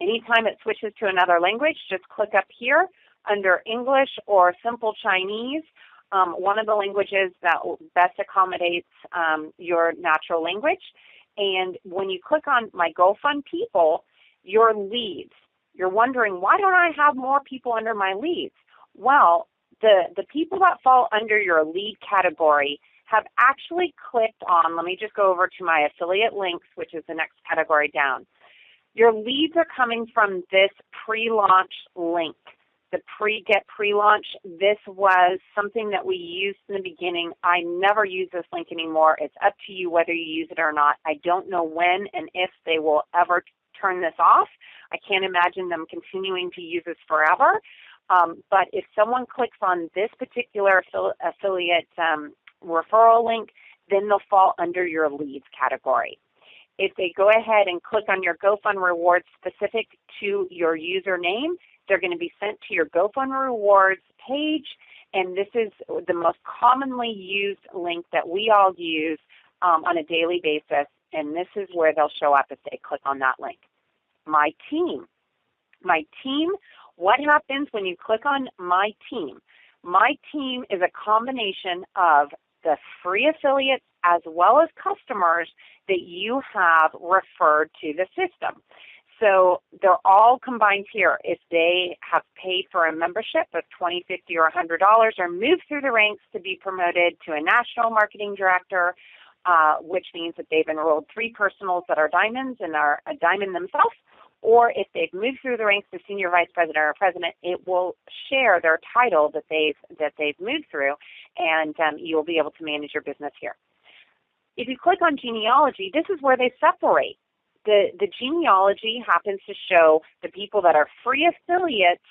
Anytime it switches to another language, just click up here under English or Simple Chinese, one of the languages that best accommodates your natural language. And when you click on My GoFun People, your leads, you're wondering, why don't I have more people under my leads? Well, the people that fall under your lead category have actually clicked on, let me just go over to my affiliate links, which is the next category down. Your leads are coming from this pre-launch link. The get pre-launch, this was something that we used in the beginning. I never use this link anymore. It's up to you whether you use it or not. I don't know when and if they will ever turn this off. I can't imagine them continuing to use this forever. But if someone clicks on this particular affiliate referral link, then they'll fall under your leads category. If they go ahead and click on your GoFun rewards specific to your username, they're going to be sent to your GoFun rewards page, and this is the most commonly used link that we all use on a daily basis, and this is where they'll show up if they click on that link. My team. My team, what happens when you click on My Team? My Team is a combination of the free affiliates as well as customers that you have referred to the system. So they're all combined here. If they have paid for a membership of $20, $50, or $100 or moved through the ranks to be promoted to a national marketing director, which means that they've enrolled 3 personals that are diamonds and are a diamond themselves, or if they've moved through the ranks to senior vice president or president, it will share their title that they've moved through, and you'll be able to manage your business here. If you click on genealogy, this is where they separate. The genealogy happens to show the people that are free affiliates,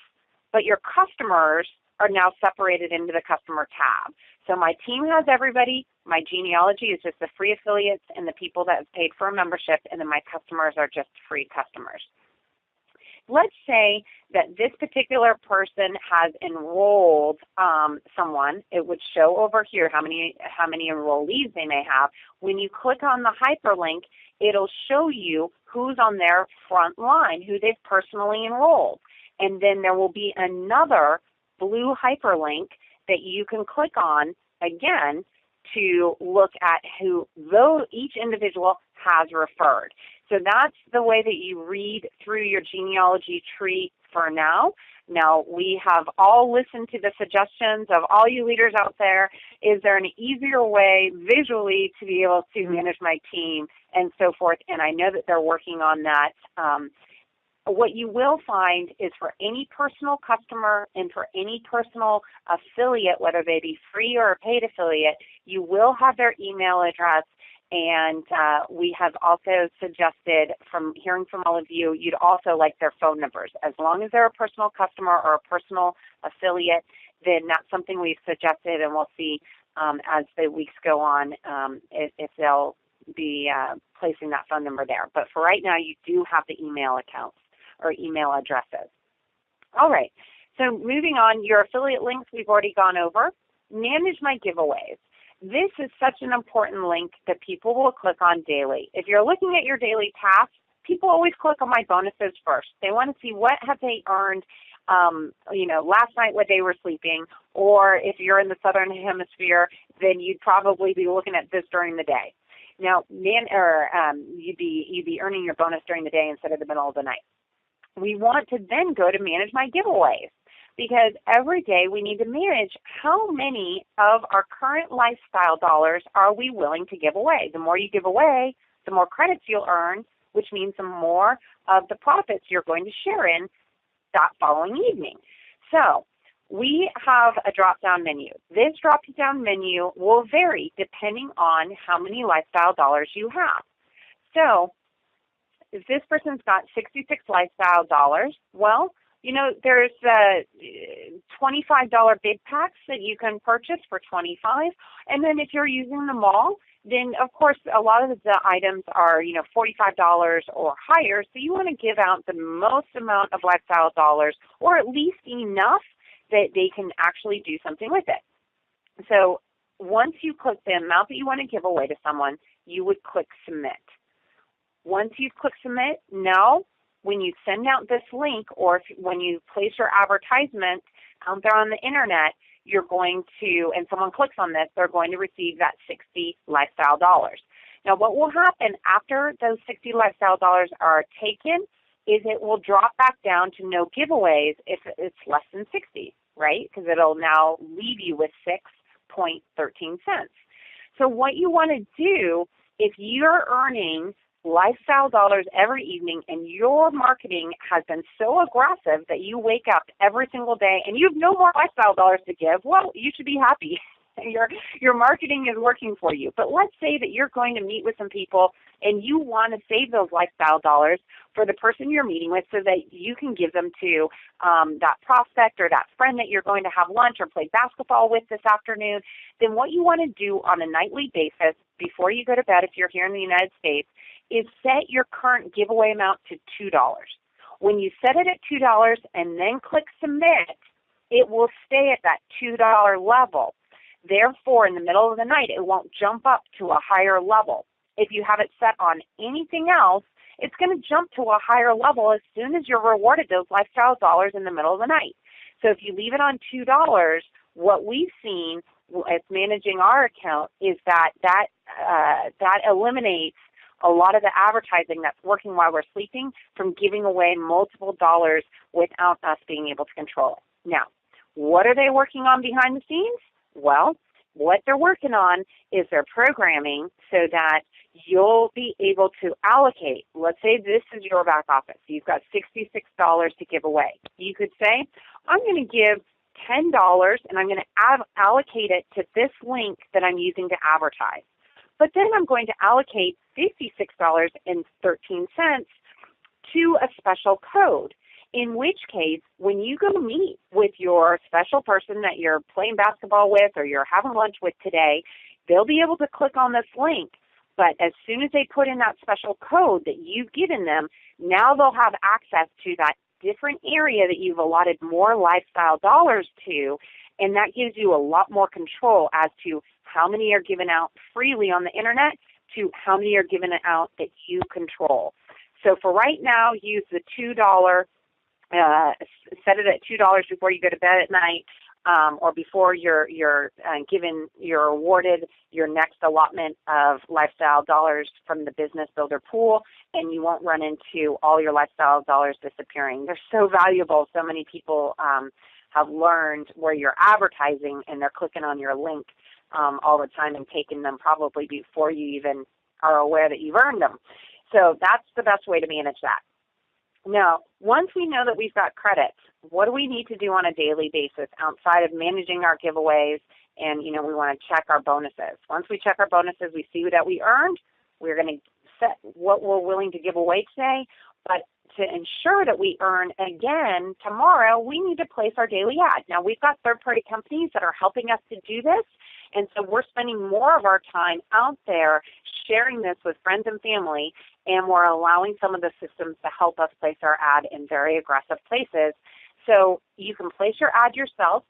but your customers are now separated into the customer tab. So my team has everybody. My genealogy is just the free affiliates and the people that have paid for a membership, and then my customers are just free customers. Let's say that this particular person has enrolled someone. It would show over here how many enrollees they may have. When you click on the hyperlink, it'll show you who's on their front line, who they've personally enrolled. And then there will be another blue hyperlink that you can click on again to look at who each individual has referred. So that's the way that you read through your genealogy tree for now. Now, we have all listened to the suggestions of all you leaders out there. Is there an easier way visually to be able to manage my team and so forth? And I know that they're working on that. what you will find is for any personal customer and for any personal affiliate, whether they be free or a paid affiliate, you will have their email address. And we have also suggested, from hearing from all of you, you'd also like their phone numbers. As long as they're a personal customer or a personal affiliate, then that's something we've suggested, and we'll see as the weeks go on if they'll be placing that phone number there. But for right now, you do have the email accounts or email addresses. All right, so moving on, your affiliate links we've already gone over. Manage my giveaways. This is such an important link that people will click on daily. If you're looking at your daily tasks, people always click on my bonuses first. They want to see what have they earned, last night when they were sleeping, or if you're in the Southern Hemisphere, then you'd probably be looking at this during the day. Now, you'd be earning your bonus during the day instead of the middle of the night. We want to then go to manage my giveaways, because every day we need to manage how many of our current lifestyle dollars are we willing to give away. The more you give away, the more credits you'll earn, which means the more of the profits you're going to share in that following evening. So we have a drop-down menu. This drop-down menu will vary depending on how many lifestyle dollars you have. So if this person's got 66 lifestyle dollars, well, there's $25 bid packs that you can purchase for $25. And then if you're using them all, then of course a lot of the items are, $45 or higher. So you want to give out the most amount of lifestyle dollars, or at least enough that they can actually do something with it. So once you click the amount that you want to give away to someone, you would click submit. Once you've clicked submit, now when you send out this link, or when you place your advertisement out there on the internet, you're going to, and someone clicks on this, they're going to receive that 60 lifestyle dollars. Now what will happen after those 60 lifestyle dollars are taken is it will drop back down to no giveaways if it's less than 60, right? Because it'll now leave you with 6.13 cents. So what you want to do, if you're earning lifestyle dollars every evening and your marketing has been so aggressive that you wake up every single day and you have no more lifestyle dollars to give, well, you should be happy. Your marketing is working for you. But let's say that you're going to meet with some people and you want to save those lifestyle dollars for the person you're meeting with so that you can give them to that prospect or that friend that you're going to have lunch or play basketball with this afternoon. Then what you want to do on a nightly basis before you go to bed, if you're here in the United States, is set your current giveaway amount to $2. When you set it at $2 and then click submit, it will stay at that $2 level. Therefore, in the middle of the night, it won't jump up to a higher level. If you have it set on anything else, it's going to jump to a higher level as soon as you're rewarded those lifestyle dollars in the middle of the night. So if you leave it on $2, what we've seen as managing our account is that eliminates a lot of the advertising that's working while we're sleeping from giving away multiple dollars without us being able to control it. Now, what are they working on behind the scenes? Well, what they're working on is their programming so that you'll be able to allocate. Let's say this is your back office. You've got $66 to give away. You could say, I'm going to give $10 and I'm going to allocate it to this link that I'm using to advertise. But then I'm going to allocate $56.13 to a special code, in which case when you go meet with your special person that you're playing basketball with or you're having lunch with today, they'll be able to click on this link. But as soon as they put in that special code that you've given them, now they'll have access to that different area that you've allotted more lifestyle dollars to, and that gives you a lot more control as to how many are given out freely on the internet to how many are given out that you control. So for right now, use the $2, set it at $2 before you go to bed at night, or before you're awarded your next allotment of lifestyle dollars from the Business Builder pool, and you won't run into all your lifestyle dollars disappearing. They're so valuable. So many people have learned where you're advertising and they're clicking on your link all the time and taking them probably before you even are aware that you've earned them. So that's the best way to manage that. Now, once we know that we've got credits, what do we need to do on a daily basis outside of managing our giveaways? And, we want to check our bonuses. Once we check our bonuses, we see that we earned. We're going to set what we're willing to give away today. But to ensure that we earn again tomorrow, we need to place our daily ad. Now, we've got third-party companies that are helping us to do this, and so we're spending more of our time out there sharing this with friends and family, and we're allowing some of the systems to help us place our ad in very aggressive places. So you can place your ad yourself,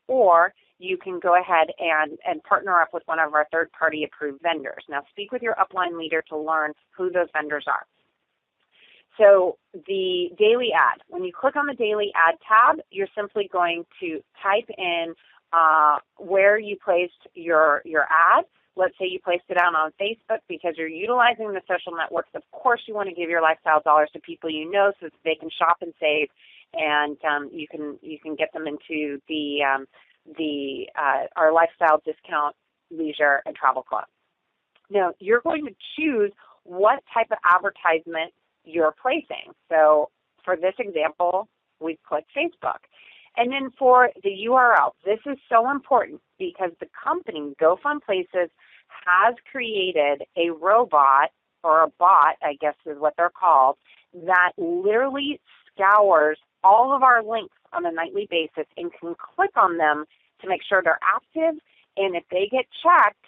or you can go ahead and partner up with one of our third-party approved vendors. Now, speak with your upline leader to learn who those vendors are. So the daily ad, when you click on the daily ad tab, you're simply going to type in where you placed your ad. Let's say you placed it out on Facebook because you're utilizing the social networks. Of course, you want to give your lifestyle dollars to people you know so that they can shop and save, and you can get them into our lifestyle discount leisure and travel club. Now, you're going to choose what type of advertisement you're placing. So for this example, we click Facebook. And then for the URL, this is so important because the company, GoFun Places, has created a robot, or a bot, I guess is what they're called, that literally scours all of our links on a nightly basis and can click on them to make sure they're active. And if they get checked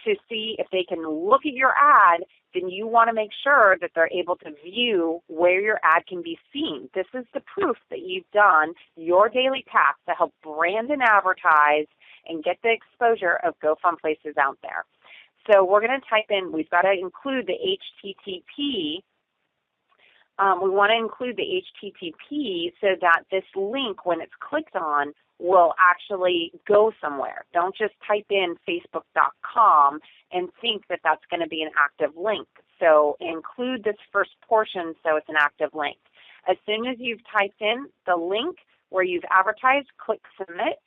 to see if they can look at your ad, then you want to make sure that they're able to view where your ad can be seen. This is the proof that you've done your daily task to help brand and advertise and get the exposure of GoFun Places out there. So we're going to type in, we've got to include the HTTP. We want to include the HTTP so that this link, when it's clicked on, will actually go somewhere. Don't just type in facebook.com and think that that's going to be an active link. So include this first portion so it's an active link. As soon as you've typed in the link where you've advertised, click submit.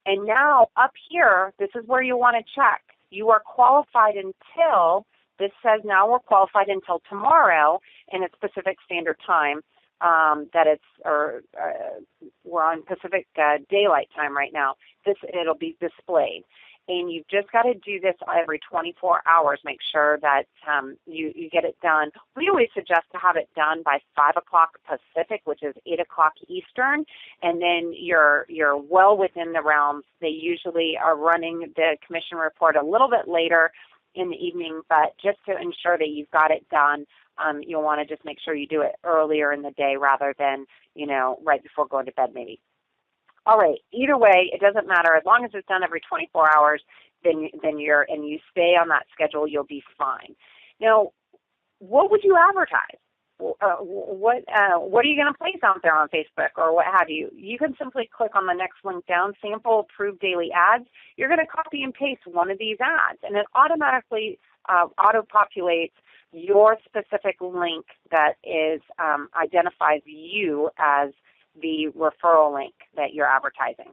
And now up here, this is where you want to check. You are qualified until, this says now we're qualified until tomorrow in a Pacific Standard Time. We're on Pacific Daylight Time right now. It'll be displayed. And you've just got to do this every 24 hours. Make sure that you get it done. We always suggest to have it done by 5 o'clock Pacific, which is 8 o'clock Eastern, and then you're well within the realms. They usually are running the commission report a little bit later in the evening, but just to ensure that you've got it done, you'll want to just make sure you do it earlier in the day rather than, right before going to bed maybe. All right, either way, it doesn't matter. As long as it's done every 24 hours, then you stay on that schedule, you'll be fine. Now, what would you advertise? What are you going to place out there on Facebook or what have you? You can simply click on the next link down, sample approved daily ads. You're going to copy and paste one of these ads, and it automatically auto-populates your specific link that is identifies you as the referral link that you're advertising.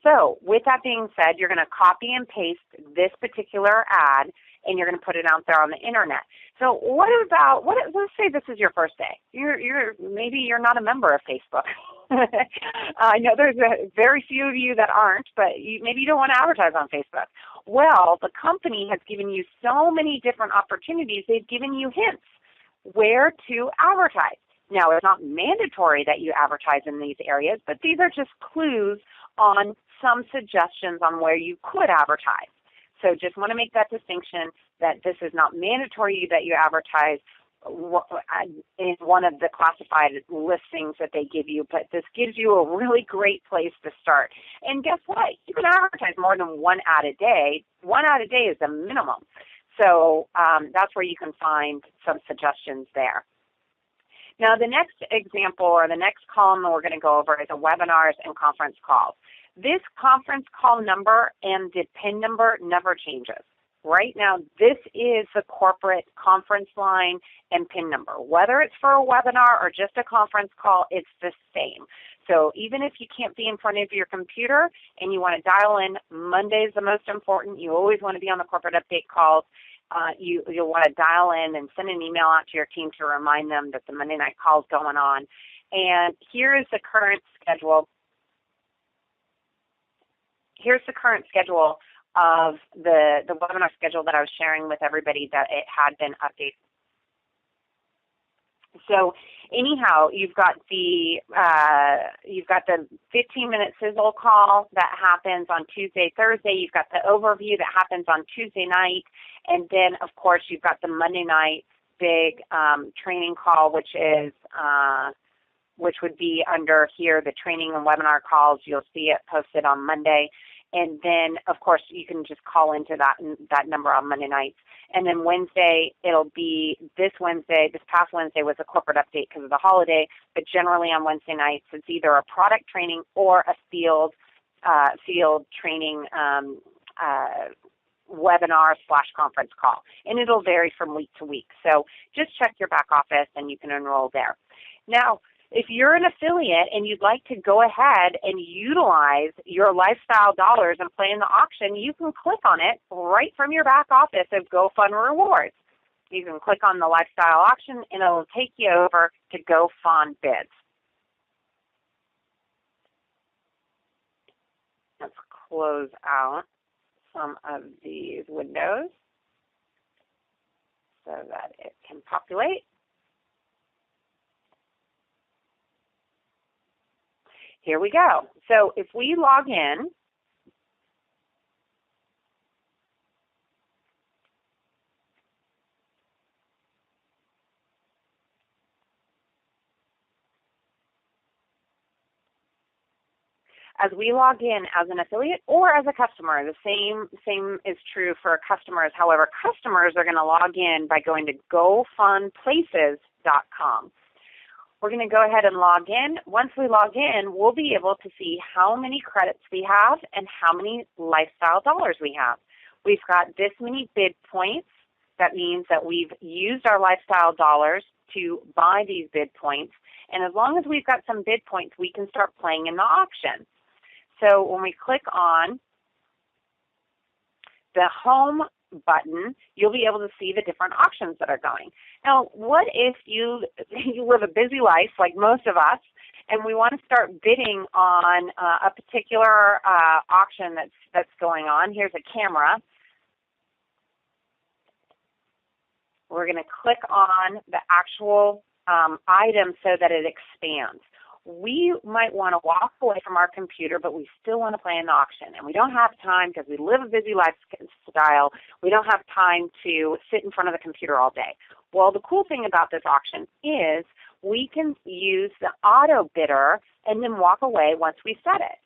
So with that being said, you're going to copy and paste this particular ad, and you're going to put it out there on the internet. So let's say this is your first day. Maybe you're not a member of Facebook. I know there's very few of you that aren't, but maybe you don't want to advertise on Facebook. Well, the company has given you so many different opportunities. They've given you hints where to advertise. Now, it's not mandatory that you advertise in these areas, but these are just clues on some suggestions on where you could advertise. So just want to make that distinction that this is not mandatory that you advertise in one of the classified listings that they give you, but this gives you a really great place to start. And guess what? You can advertise more than one ad a day. One ad a day is the minimum. So that's where you can find some suggestions there. Now, the next example or the next column that we're going to go over is the webinars and conference calls. This conference call number and the PIN number never changes. Right now, this is the corporate conference line and PIN number. Whether it's for a webinar or just a conference call, it's the same. So even if you can't be in front of your computer and you want to dial in, Monday is the most important. You always want to be on the corporate update calls. you'll want to dial in and send an email out to your team to remind them that the Monday night call is going on. And here is the current schedule. Here's the current schedule of the webinar schedule that I was sharing with everybody, that it had been updated. So anyhow, you've got the 15-minute sizzle call that happens on Tuesday, Thursday. You've got the overview that happens on Tuesday night, and then of course you've got the Monday night big training call, which would be under here, the training and webinar calls. You'll see it posted on Monday. And then, of course, you can just call into that number on Monday nights. And then Wednesday, it'll be this past Wednesday was a corporate update because of the holiday, but generally on Wednesday nights, it's either a product training or a field training webinar/conference call. And it'll vary from week to week. So just check your back office and you can enroll there. Now, if you're an affiliate and you'd like to go ahead and utilize your lifestyle dollars and play in the auction, you can click on it right from your back office of GoFun Rewards. You can click on the lifestyle auction and it'll take you over to GoFun Bids. Let's close out some of these windows so that it can populate. Here we go. So if we log in, as an affiliate or as a customer, the same is true for customers. However, customers are going to log in by going to GoFunPlaces.com. We're going to go ahead and log in. Once we log in, we'll be able to see how many credits we have and how many lifestyle dollars we have. We've got this many bid points. That means that we've used our lifestyle dollars to buy these bid points. And as long as we've got some bid points, we can start playing in the auction. So when we click on the home button, you'll be able to see the different auctions that are going. Now, what if you live a busy life like most of us, and we want to start bidding on a particular auction that's going on? Here's a camera. We're going to click on the actual item so that it expands. We might want to walk away from our computer, but we still want to play in the auction. And we don't have time because we live a busy lifestyle. We don't have time to sit in front of the computer all day. Well, the cool thing about this auction is we can use the auto bidder and then walk away once we set it.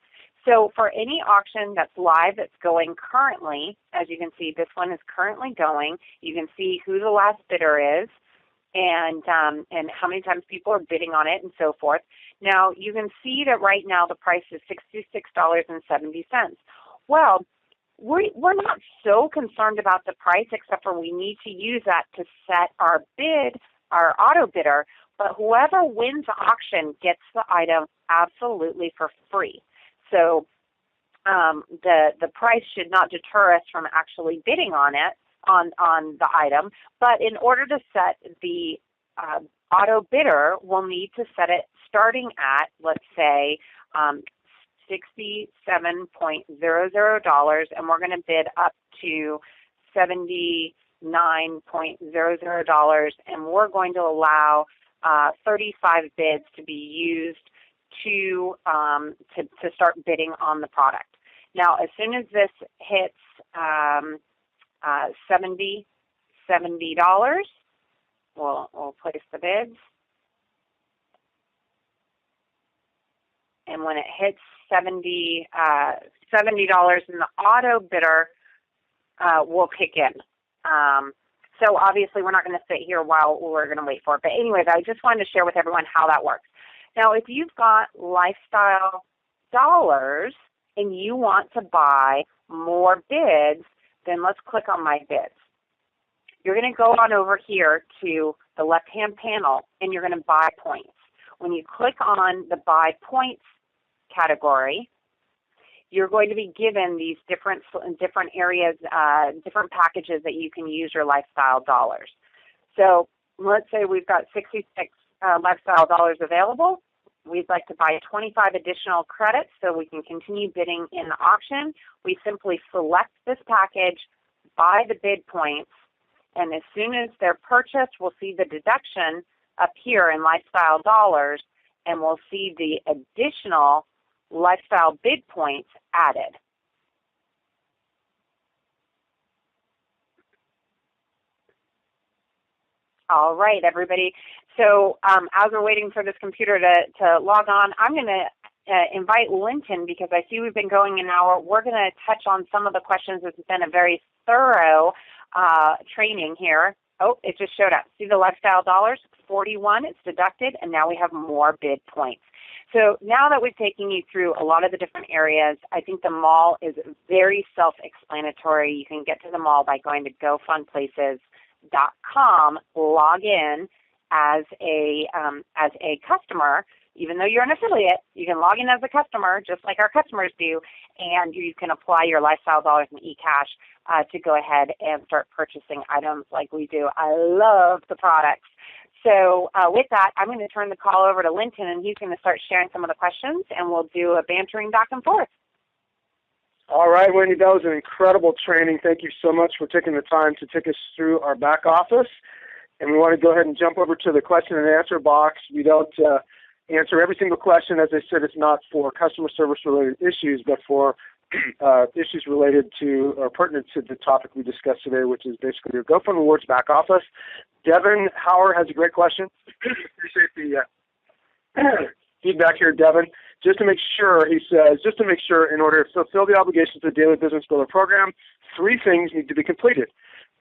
So for any auction that's live, that's going currently, as you can see, this one is currently going. You can see who the last bidder is and how many times people are bidding on it and so forth. Now, you can see that right now the price is $66.70. Well, we're not so concerned about the price, except for we need to use that to set our bid, our auto bidder, but whoever wins the auction gets the item absolutely for free. So the price should not deter us from actually bidding on it, on the item, but in order to set the auto bidder, we'll need to set it starting at, let's say, $67.00, and we're going to bid up to $79.00, and we're going to allow 35 bids to be used to start bidding on the product. Now, as soon as this hits $70, we'll place the bids. And when it hits $70, and the auto bidder will kick in. So obviously we're not going to sit here while we're going to wait for it. But anyways, I just wanted to share with everyone how that works. Now, if you've got lifestyle dollars and you want to buy more bids, then let's click on My Bids. You're going to go on over here to the left-hand panel, and you're going to buy points. When you click on the Buy Points category, you're going to be given these different areas, different packages that you can use your lifestyle dollars. So let's say we've got 66 lifestyle dollars available. We'd like to buy 25 additional credits so we can continue bidding in the auction. We simply select this package, buy the bid points, and as soon as they're purchased, we'll see the deduction appear in lifestyle dollars, and we'll see the additional lifestyle bid points added. All right, everybody. So as we're waiting for this computer to log on, I'm going to invite Linton, because I see we've been going an hour. We're going to touch on some of the questions. It's been a very thorough training here. Oh, it just showed up. See the lifestyle dollars? 41, it's deducted, and now we have more bid points. So now that we've taken you through a lot of the different areas, I think the mall is very self-explanatory. You can get to the mall by going to GoFunPlaces.com, log in as a customer. Even though you're an affiliate, you can log in as a customer, just like our customers do, and you can apply your lifestyle dollars in eCash to go ahead and start purchasing items like we do. I love the products. So with that, I'm going to turn the call over to Linton, and he's going to start sharing some of the questions, and we'll do a bantering back and forth. All right, Wendy, that was an incredible training. Thank you so much for taking the time to take us through our back office. And we want to go ahead and jump over to the question and answer box. We don't answer every single question. As I said, it's not for customer service related issues, but for issues related to or pertinent to the topic we discussed today, which is basically your GoFun Rewards back office. Devin Howard has a great question. Appreciate the feedback here, Devin. Just to make sure, he says, in order to fulfill the obligations of the Daily Business Builder program, 3 things need to be completed.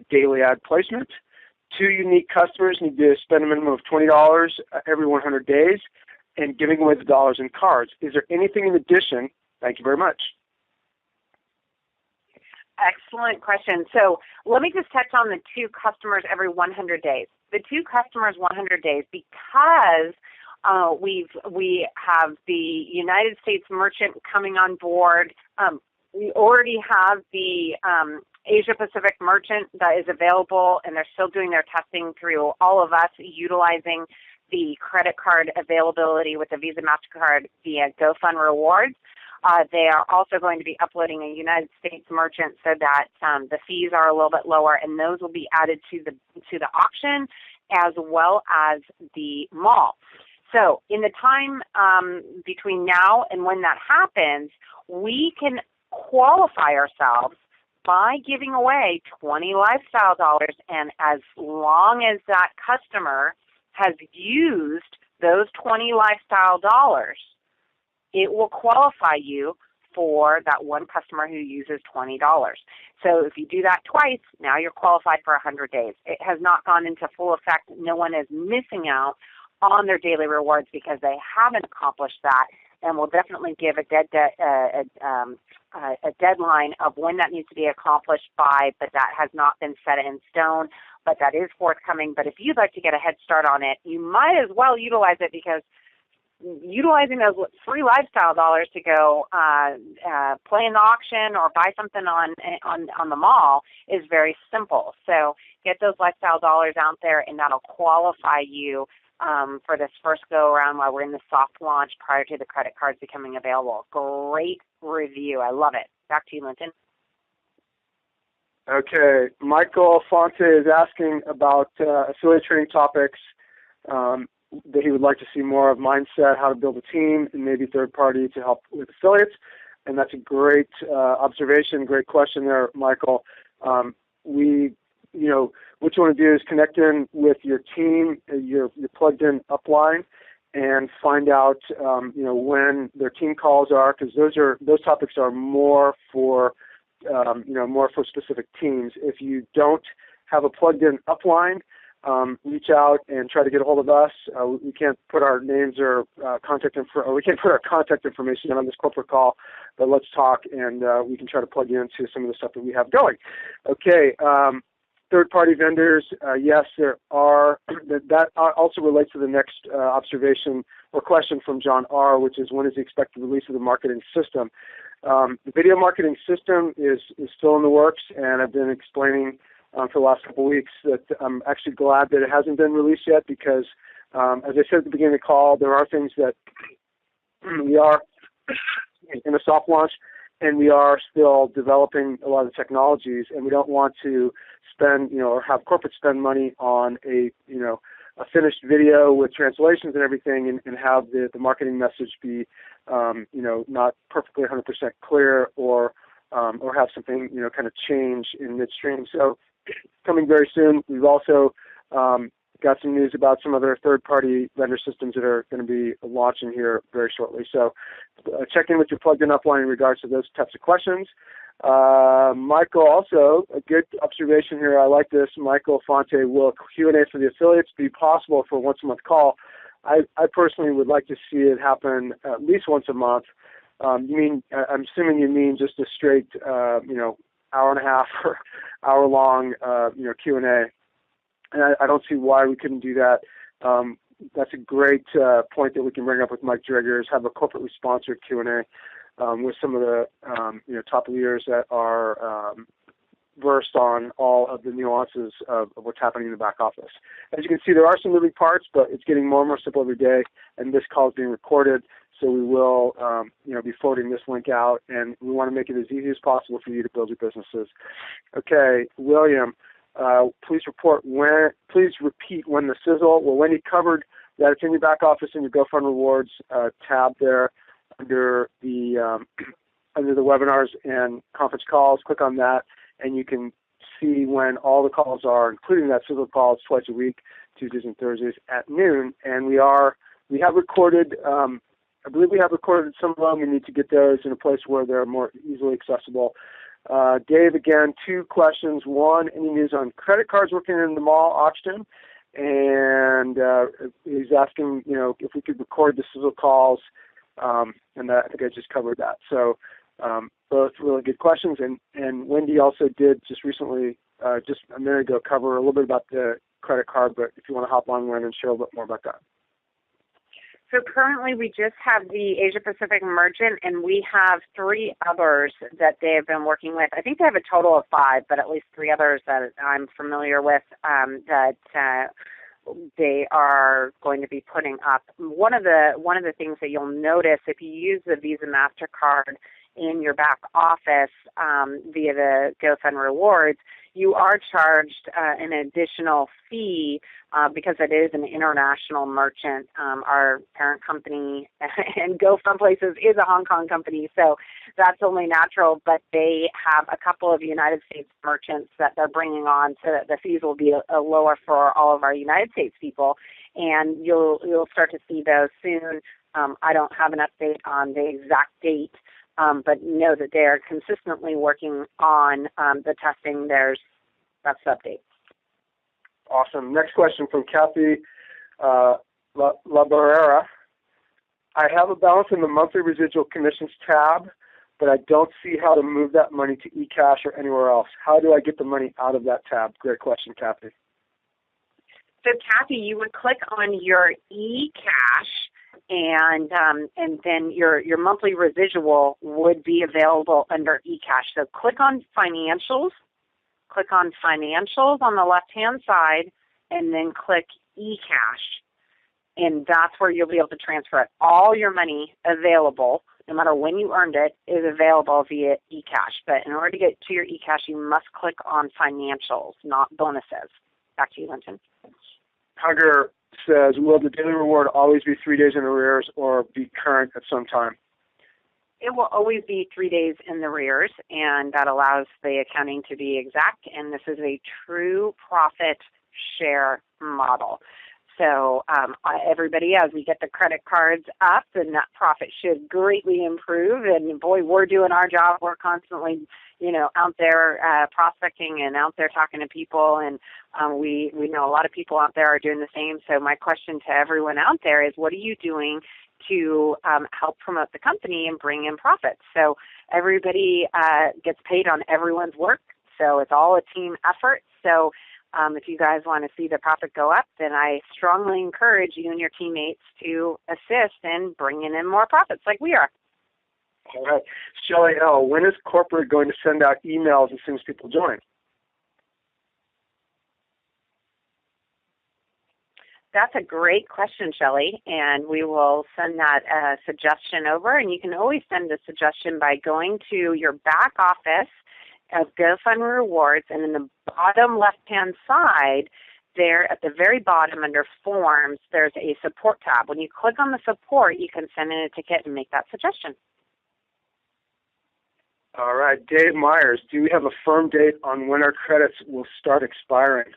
Daily ad placement, 2 unique customers need to spend a minimum of $20 every 100 days, and giving away the dollars in cards. Is there anything in addition? Thank you very much. Excellent question. So let me just touch on the 2 customers every 100 days. The 2 customers 100 days, because we have the United States merchant coming on board. We already have the Asia Pacific merchant that is available, and they're still doing their testing through all of us utilizing the credit card availability with the Visa MasterCard via GoFun Rewards. They are also going to be uploading a United States merchant so that the fees are a little bit lower, and those will be added to the auction as well as the mall. So in the time between now and when that happens, we can qualify ourselves by giving away 20 lifestyle dollars, and as long as that customer has used those 20 lifestyle dollars, it will qualify you for that one customer who uses $20. So if you do that twice, now you're qualified for 100 days. It has not gone into full effect. No one is missing out on their daily rewards because they haven't accomplished that, and we'll definitely give a deadline of when that needs to be accomplished by, but that has not been set in stone, but that is forthcoming. But if you'd like to get a head start on it, you might as well utilize it, because utilizing those free lifestyle dollars to go play in the auction or buy something on the mall is very simple. So get those lifestyle dollars out there, and that'll qualify you for this first go-around while we're in the soft launch prior to the credit cards becoming available. Great review. I love it. Back to you, Linton. Okay. Michael Fonte is asking about affiliate training topics that he would like to see more of: mindset, how to build a team, and maybe third party to help with affiliates. And that's a great observation, great question there, Michael. What you want to do is connect in with your team, your plugged in upline, and find out when their team calls are, because those topics are more for specific teams. If you don't have a plugged in upline, reach out and try to get a hold of us. We can't put our names or we can't put our contact information on this corporate call, but let's talk, and we can try to plug you into some of the stuff that we have going. Okay. Third-party vendors, yes, there are. That also relates to the next observation or question from John R., which is, when is the expected release of the marketing system? The video marketing system is still in the works, and I've been explaining for the last couple of weeks that I'm actually glad that it hasn't been released yet because, as I said at the beginning of the call, there are things that we are in a soft launch, and we are still developing a lot of the technologies, and we don't want to spend, or have corporate spend money on a finished video with translations and everything, and have the marketing message be, not perfectly 100% clear, or have something, kind of change in midstream. So, coming very soon. We've also got some news about some other third-party vendor systems that are going to be launching here very shortly. So check in with your plugged-in upline in regards to those types of questions. Michael, also, a good observation here. I like this. Michael Fonte, will Q&A for the affiliates be possible for a once-a-month call? I personally would like to see it happen at least once a month. I'm assuming you mean just a straight, hour and a half or hour-long, Q&A. And I don't see why we couldn't do that. That's a great point that we can bring up with Mike Driggers, have a corporately sponsored Q&A with some of the top leaders that are versed on all of the nuances of what's happening in the back office. As you can see, there are some moving parts, but it's getting more and more simple every day, and this call is being recorded, so we will be forwarding this link out, and we want to make it as easy as possible for you to build your businesses. Okay, William. Please repeat when the sizzle. Well, Wendy covered that. It's in your back office in your GoFun Rewards tab there under the webinars and conference calls. Click on that, and you can see when all the calls are, including that sizzle call. It's twice a week, Tuesdays and Thursdays at noon. And we have recorded. I believe we have recorded some of them. We need to get those in a place where they're more easily accessible. Dave, again, 2 questions. One, any news on credit cards working in the mall auction? And he's asking, if we could record the sizzle calls, and I think I just covered that. So both really good questions. And Wendy also did just recently, just a minute ago, cover a little bit about the credit card, but if you want to hop on, Wendy, and share a little bit more about that. So currently we just have the Asia Pacific merchant, and we have 3 others that they have been working with. I think they have a total of 5, but at least 3 others that I'm familiar with that they are going to be putting up. One of the things that you'll notice if you use the Visa MasterCard in your back office via the GoFun Rewards, you are charged an additional fee because it is an international merchant. Our parent company and GoFun Places is a Hong Kong company, so that's only natural, but they have a couple of United States merchants that they're bringing on, so that the fees will be lower for all of our United States people, and you'll start to see those soon. I don't have an update on the exact date, but know that they are consistently working on the testing. That's the update. Awesome. Next question from Kathy La Barrera. I have a balance in the monthly residual commissions tab, but I don't see how to move that money to eCash or anywhere else. How do I get the money out of that tab? Great question, Kathy. So, Kathy, you would click on your eCash, and then your monthly residual would be available under eCash. So click on Financials. Click on Financials on the left-hand side, and then click eCash. And that's where you'll be able to transfer it. All your money available, no matter when you earned it, is available via eCash. But in order to get to your eCash, you must click on Financials, not Bonuses. Back to you, Linton. Hugger says, will the daily reward always be 3 days in arrears or be current at some time? It will always be 3 days in the arrears, and that allows the accounting to be exact, and this is a true profit share model. So everybody, as we get the credit cards up, the net profit should greatly improve, and boy, we're doing our job. We're constantly, out there prospecting and out there talking to people, and we know a lot of people out there are doing the same. So my question to everyone out there is, what are you doing to help promote the company and bring in profits? So everybody gets paid on everyone's work, so it's all a team effort. So if you guys want to see the profit go up, then I strongly encourage you and your teammates to assist in bringing in more profits like we are. All right. Shelley L., when is corporate going to send out emails as soon as people join? That's a great question, Shelley, and we will send that suggestion over. And you can always send a suggestion by going to your back office of GoFun Rewards, and in the bottom left-hand side, there at the very bottom under Forms, there's a support tab. When you click on the support, you can send in a ticket and make that suggestion. All right. Dave Myers, do we have a firm date on when our credits will start expiring?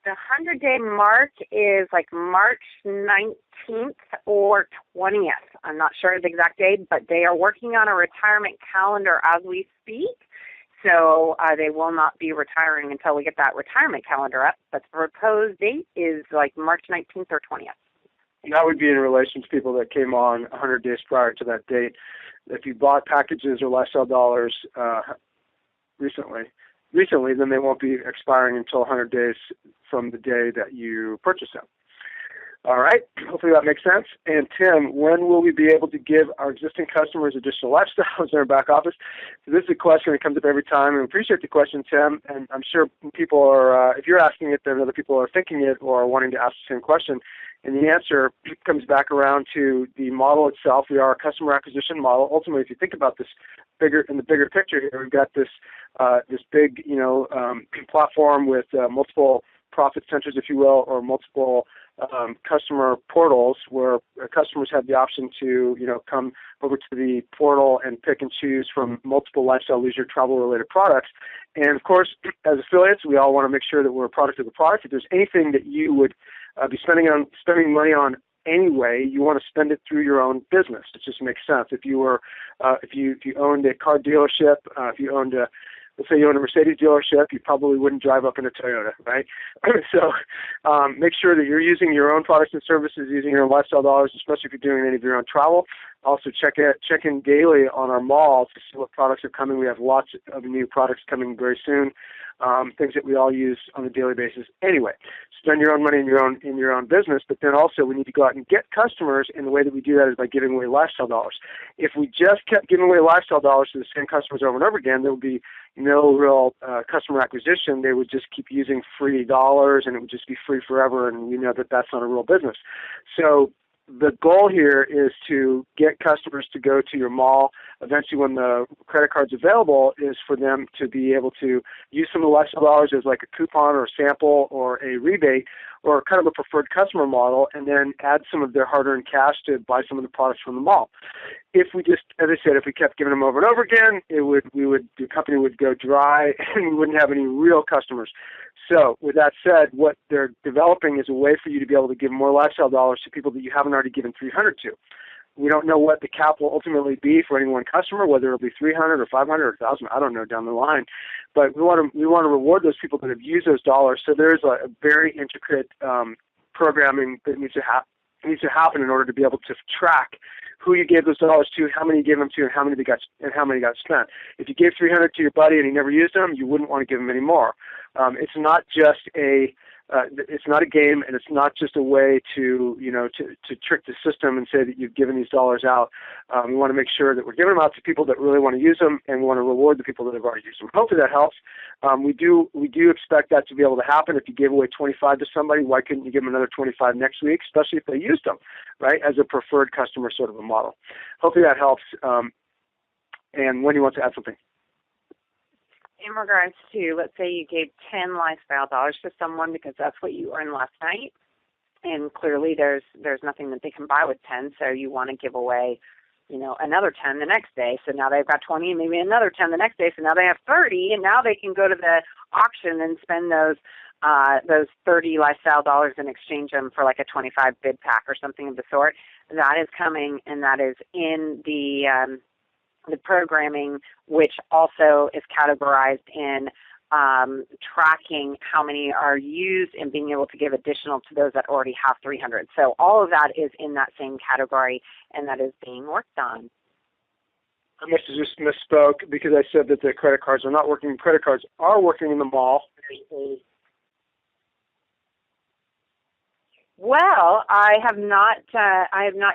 The 100-day mark is like March 19th or 20th. I'm not sure the exact date, but they are working on a retirement calendar as we speak. So they will not be retiring until we get that retirement calendar up. But the proposed date is like March 19th or 20th. And that would be in relation to people that came on 100 days prior to that date. If you bought packages or lifestyle dollars recently, then they won't be expiring until 100 days from the day that you purchase them. All right. Hopefully that makes sense. And Tim, when will we be able to give our existing customers additional lifestyles in our back office? So this is a question that comes up every time, and we appreciate the question, Tim. And I'm sure people are, if you're asking it, then other people are thinking it or are wanting to ask the same question. And the answer comes back around to the model itself. We are a customer acquisition model. Ultimately, if you think about this in the bigger picture here, we've got this big, platform with multiple profit centers, if you will, or multiple customer portals where customers have the option to, come over to the portal and pick and choose from multiple lifestyle, leisure, travel-related products. And of course, as affiliates, we all want to make sure that we're a product of the product. If there's anything that you would be spending money on anyway, you want to spend it through your own business. It just makes sense. If you were, if you owned a car dealership, if you owned let's say you own a Mercedes dealership, you probably wouldn't drive up in a Toyota, right? So make sure that you're using your own products and services, using your own lifestyle dollars, especially if you're doing any of your own travel. Also check in daily on our mall to see what products are coming. We have lots of new products coming very soon, things that we all use on a daily basis. Anyway, spend your own money in your own business, but then also we need to go out and get customers, and the way that we do that is by giving away lifestyle dollars. If we just kept giving away lifestyle dollars to the same customers over and over again, there would be no real customer acquisition. They would just keep using free dollars, and it would just be free forever, and we know that that's not a real business. So the goal here is to get customers to go to your mall. Eventually, when the credit card's available, is for them to be able to use some of the lifestyle dollars as like a coupon or a sample or a rebate or kind of a preferred customer model, and then add some of their hard-earned cash to buy some of the products from the mall. If we just, as I said, if we kept giving them over and over again, the company would go dry, and we wouldn't have any real customers. So with that said, what they're developing is a way for you to be able to give more lifestyle dollars to people that you haven't already given 300 to. We don't know what the cap will ultimately be for any one customer, whether it'll be 300 or 500 or 1,000. I don't know down the line, but we want to reward those people that have used those dollars. So there's a very intricate programming that needs to happen in order to be able to track who you gave those dollars to, how many you gave them to, and how many got spent. If you gave 300 to your buddy and he never used them, you wouldn't want to give him any more. It's not just it's not a game, and it's not just a way to trick the system and say that you've given these dollars out. We want to make sure that we're giving them out to people that really want to use them, and we want to reward the people that have already used them. Hopefully that helps. We do expect that to be able to happen. If you gave away 25 to somebody, why couldn't you give them another 25 next week, especially if they used them, right, as a preferred customer sort of a model. Hopefully that helps. And Wendy wants to add something. In regards to, let's say you gave 10 lifestyle dollars to someone because that's what you earned last night, and clearly there's nothing that they can buy with 10, so you want to give away, another 10 the next day. So now they've got 20, and maybe another 10 the next day. So now they have 30, and now they can go to the auction and spend those 30 lifestyle dollars and exchange them for like a 25 bid pack or something of the sort. That is coming, and that is in the programming, which also is categorized in tracking how many are used and being able to give additional to those that already have 300. So all of that is in that same category, and that is being worked on. I must have just misspoke because I said that the credit cards are not working. Credit cards are working in the mall. Well, I have not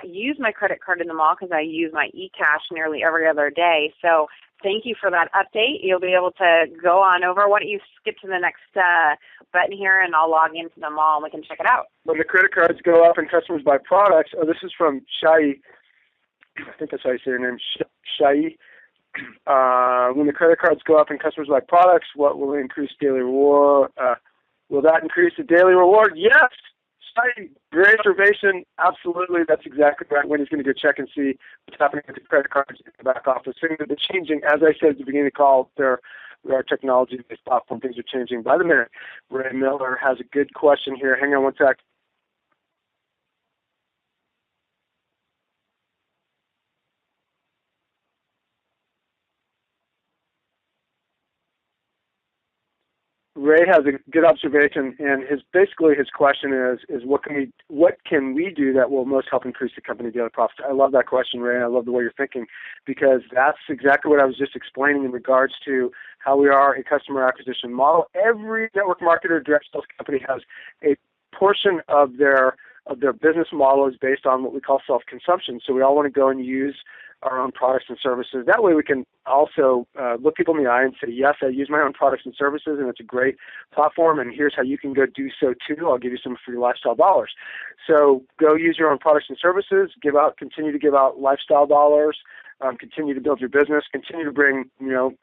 used my credit card in the mall because I use my eCash nearly every other day. So thank you for that update. You'll be able to go on over. Why don't you skip to the next button here, and I'll log into the mall and we can check it out. When the credit cards go up and customers buy products, this is from Shai. I think that's how you say her name, Shai. When the credit cards go up and customers buy products, what will increase daily reward? Will that increase the daily reward? Yes. Great observation. Absolutely. That's exactly right. Wendy's going to go check and see what's happening with the credit cards in the back office. Things have been changing. As I said at the beginning of the call, we are technology-based platform. Things are changing by the minute. Ray Miller has a good question here. Hang on one sec. Ray has a good observation, and his question is what can we do that will most help increase the company daily profits? I love that question, Ray, and I love the way you're thinking, because that's exactly what I was just explaining in regards to how we are a customer acquisition model. Every network marketer, direct sales company has a portion of their business model is based on what we call self-consumption. So we all want to go and use our own products and services. That way we can also look people in the eye and say, yes, I use my own products and services, and it's a great platform, and here's how you can go do so too. I'll give you some free lifestyle dollars. So go use your own products and services, continue to give out lifestyle dollars, continue to build your business, continue to bring new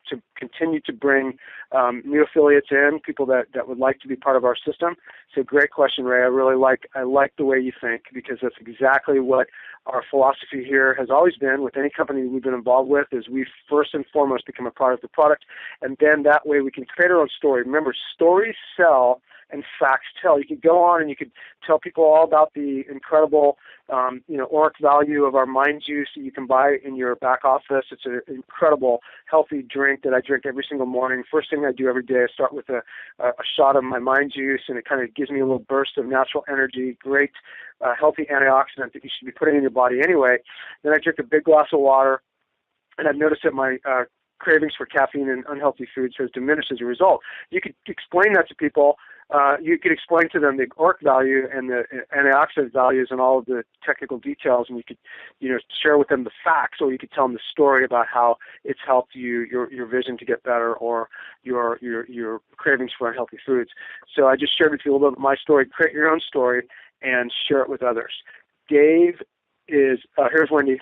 affiliates in, people that would like to be part of our system. So great question, Ray. I like the way you think, because that's exactly what our philosophy here has always been with any company we've been involved with, is we first and foremost become a part of the product, and then that way we can create our own story. Remember, stories sell and facts tell. You could go on and you could tell people all about the incredible ORAC value of our Mind Juice that you can buy in your back office. It's an incredible healthy drink that I drink every single morning. First thing I do every day, I start with a shot of my Mind Juice, and it kind of gives me a little burst of natural energy, great healthy antioxidant that you should be putting in your body anyway. Then I drink a big glass of water, and I've noticed that my cravings for caffeine and unhealthy foods has diminished as a result. You could explain that to people. You could explain to them the ORAC value and the antioxidant values and all of the technical details, and you could, share with them the facts, or you could tell them the story about how it's helped your vision to get better, or your cravings for unhealthy foods. So I just shared with you a little bit of my story. Create your own story and share it with others. Dave is here's Wendy.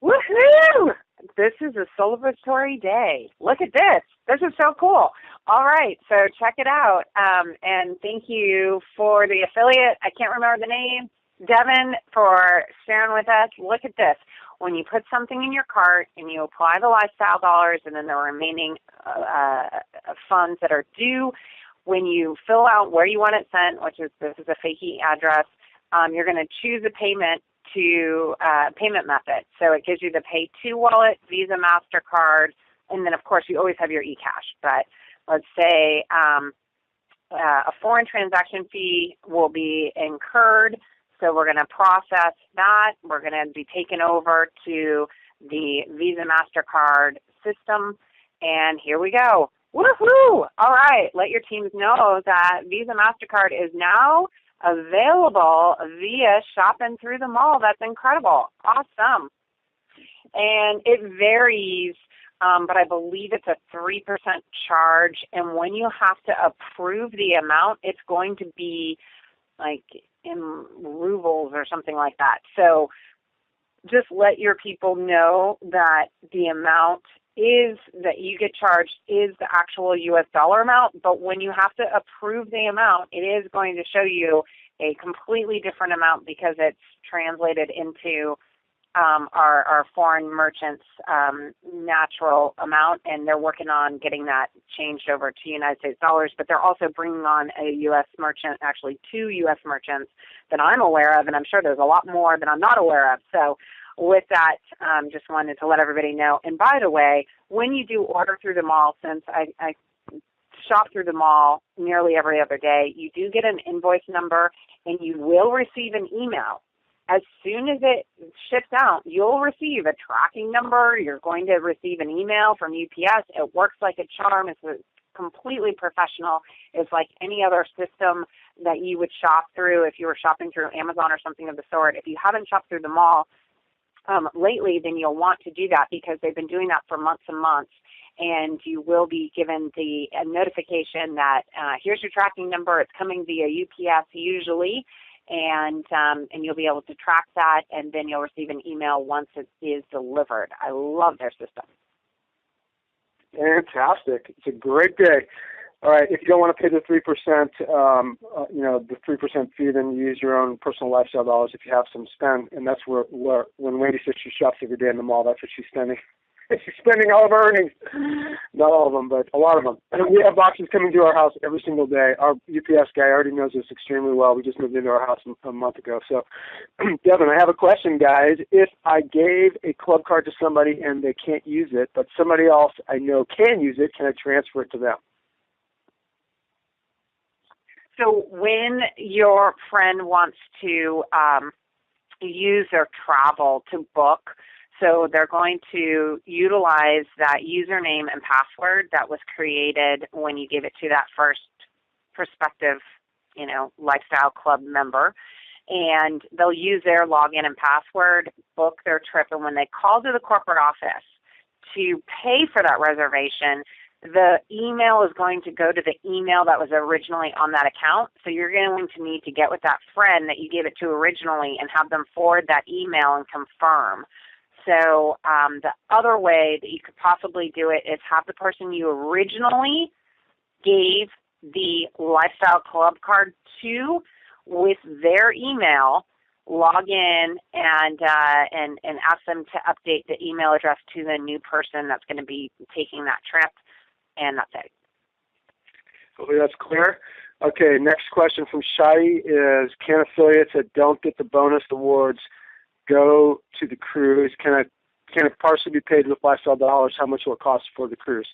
Woohoo! This is a celebratory day. Look at this. This is so cool. All right, so check it out. And thank you for the affiliate. I can't remember the name. Devin, for sharing with us. Look at this. When you put something in your cart and you apply the lifestyle dollars and then the remaining funds that are due, when you fill out where you want it sent, this is a fake address, you're going to choose a payment method. So it gives you the Pay to wallet, Visa, MasterCard, and then of course you always have your eCash. But let's say a foreign transaction fee will be incurred, so we're going to process that. We're going to be taken over to the Visa, MasterCard system, and here we go. Woohoo! All right, let your teams know that Visa, MasterCard is now available via shopping through the mall. That's incredible. Awesome. And it varies, but I believe it's a 3% charge. And when you have to approve the amount, it's going to be like in rubles or something like that. So just let your people know that the amount that you get charged is the actual U.S. dollar amount, but when you have to approve the amount, it is going to show you a completely different amount because it's translated into our foreign merchants' natural amount, and they're working on getting that changed over to United States dollars, but they're also bringing on a U.S. merchant, actually 2 U.S. merchants that I'm aware of, and I'm sure there's a lot more that I'm not aware of. So with that, just wanted to let everybody know. And by the way, when you do order through the mall, since I shop through the mall nearly every other day, you do get an invoice number, and you will receive an email. As soon as it ships out, you'll receive a tracking number. You're going to receive an email from UPS. It works like a charm. It's completely professional. It's like any other system that you would shop through if you were shopping through Amazon or something of the sort. If you haven't shopped through the mall lately, then you'll want to do that because they've been doing that for months and months. And you will be given the notification that here's your tracking number. It's coming via UPS usually, and you'll be able to track that, and then you'll receive an email once it is delivered. I love their system. Fantastic! It's a great day. All right, if you don't want to pay the 3%, the 3% fee, then you use your own personal lifestyle dollars if you have some spend, and that's where when Wendy says she shops every day in the mall, that's what she's spending. She's spending all of her earnings. Not all of them, but a lot of them. And we have boxes coming to our house every single day. Our UPS guy already knows this extremely well. We just moved into our house a month ago. So, Devin, I have a question, guys. If I gave a club card to somebody and they can't use it, but somebody else I know can use it, can I transfer it to them? So when your friend wants to use their travel to book, so they're going to utilize that username and password that was created when you gave it to that first prospective, lifestyle club member, and they'll use their login and password, book their trip, and when they call to the corporate office to pay for that reservation, the email is going to go to the email that was originally on that account. So you're going to need to get with that friend that you gave it to originally and have them forward that email and confirm. So the other way that you could possibly do it is have the person you originally gave the lifestyle club card to with their email log in and ask them to update the email address to the new person that's going to be taking that trip, and that's it. Hopefully that's clear. Okay, next question from Shai is, can affiliates that don't get the bonus awards go to the cruise? Can it partially be paid with lifestyle dollars? How much will it cost for the cruise?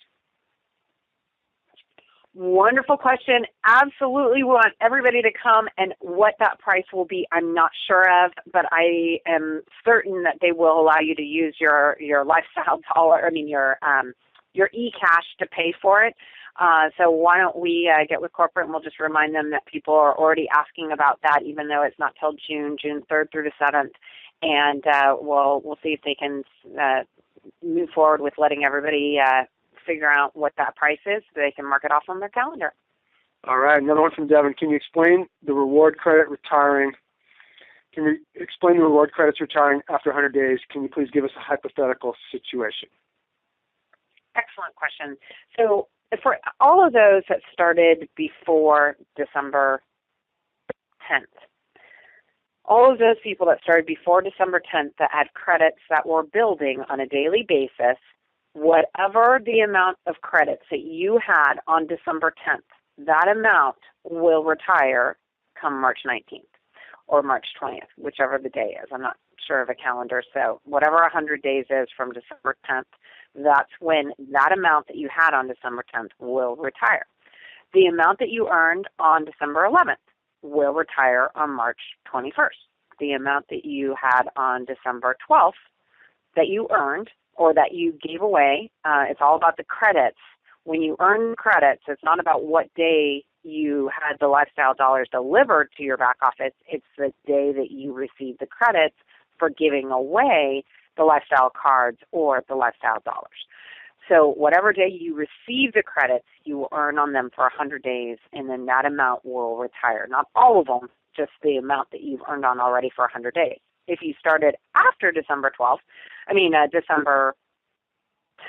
Wonderful question. Absolutely want everybody to come, and what that price will be, I'm not sure of, but I am certain that they will allow you to use your lifestyle dollar, your eCash to pay for it. So why don't we get with corporate, and we'll just remind them that people are already asking about that, even though it's not till June 3rd through the 7th. And we'll see if they can move forward with letting everybody figure out what that price is so they can mark it off on their calendar. All right, another one from Devin. Can you explain the reward credit retiring? Can you explain the reward credits retiring after 100 days? Can you please give us a hypothetical situation? Excellent question. So for all of those that started before December 10th, all of those people that started before December 10th that had credits that were building on a daily basis, whatever the amount of credits that you had on December 10th, that amount will retire come March 19th or March 20th, whichever the day is. I'm not sure of a calendar. So whatever 100 days is from December 10th, that's when that amount that you had on December 10th will retire. The amount that you earned on December 11th will retire on March 21st. The amount that you had on December 12th that you earned or that you gave away, it's all about the credits. When you earn credits, it's not about what day you had the lifestyle dollars delivered to your back office. It's the day that you received the credits for giving away the lifestyle cards or the lifestyle dollars. So whatever day you receive the credits, you will earn on them for 100 days, and then that amount will retire. Not all of them, just the amount that you've earned on already for 100 days. If you started after December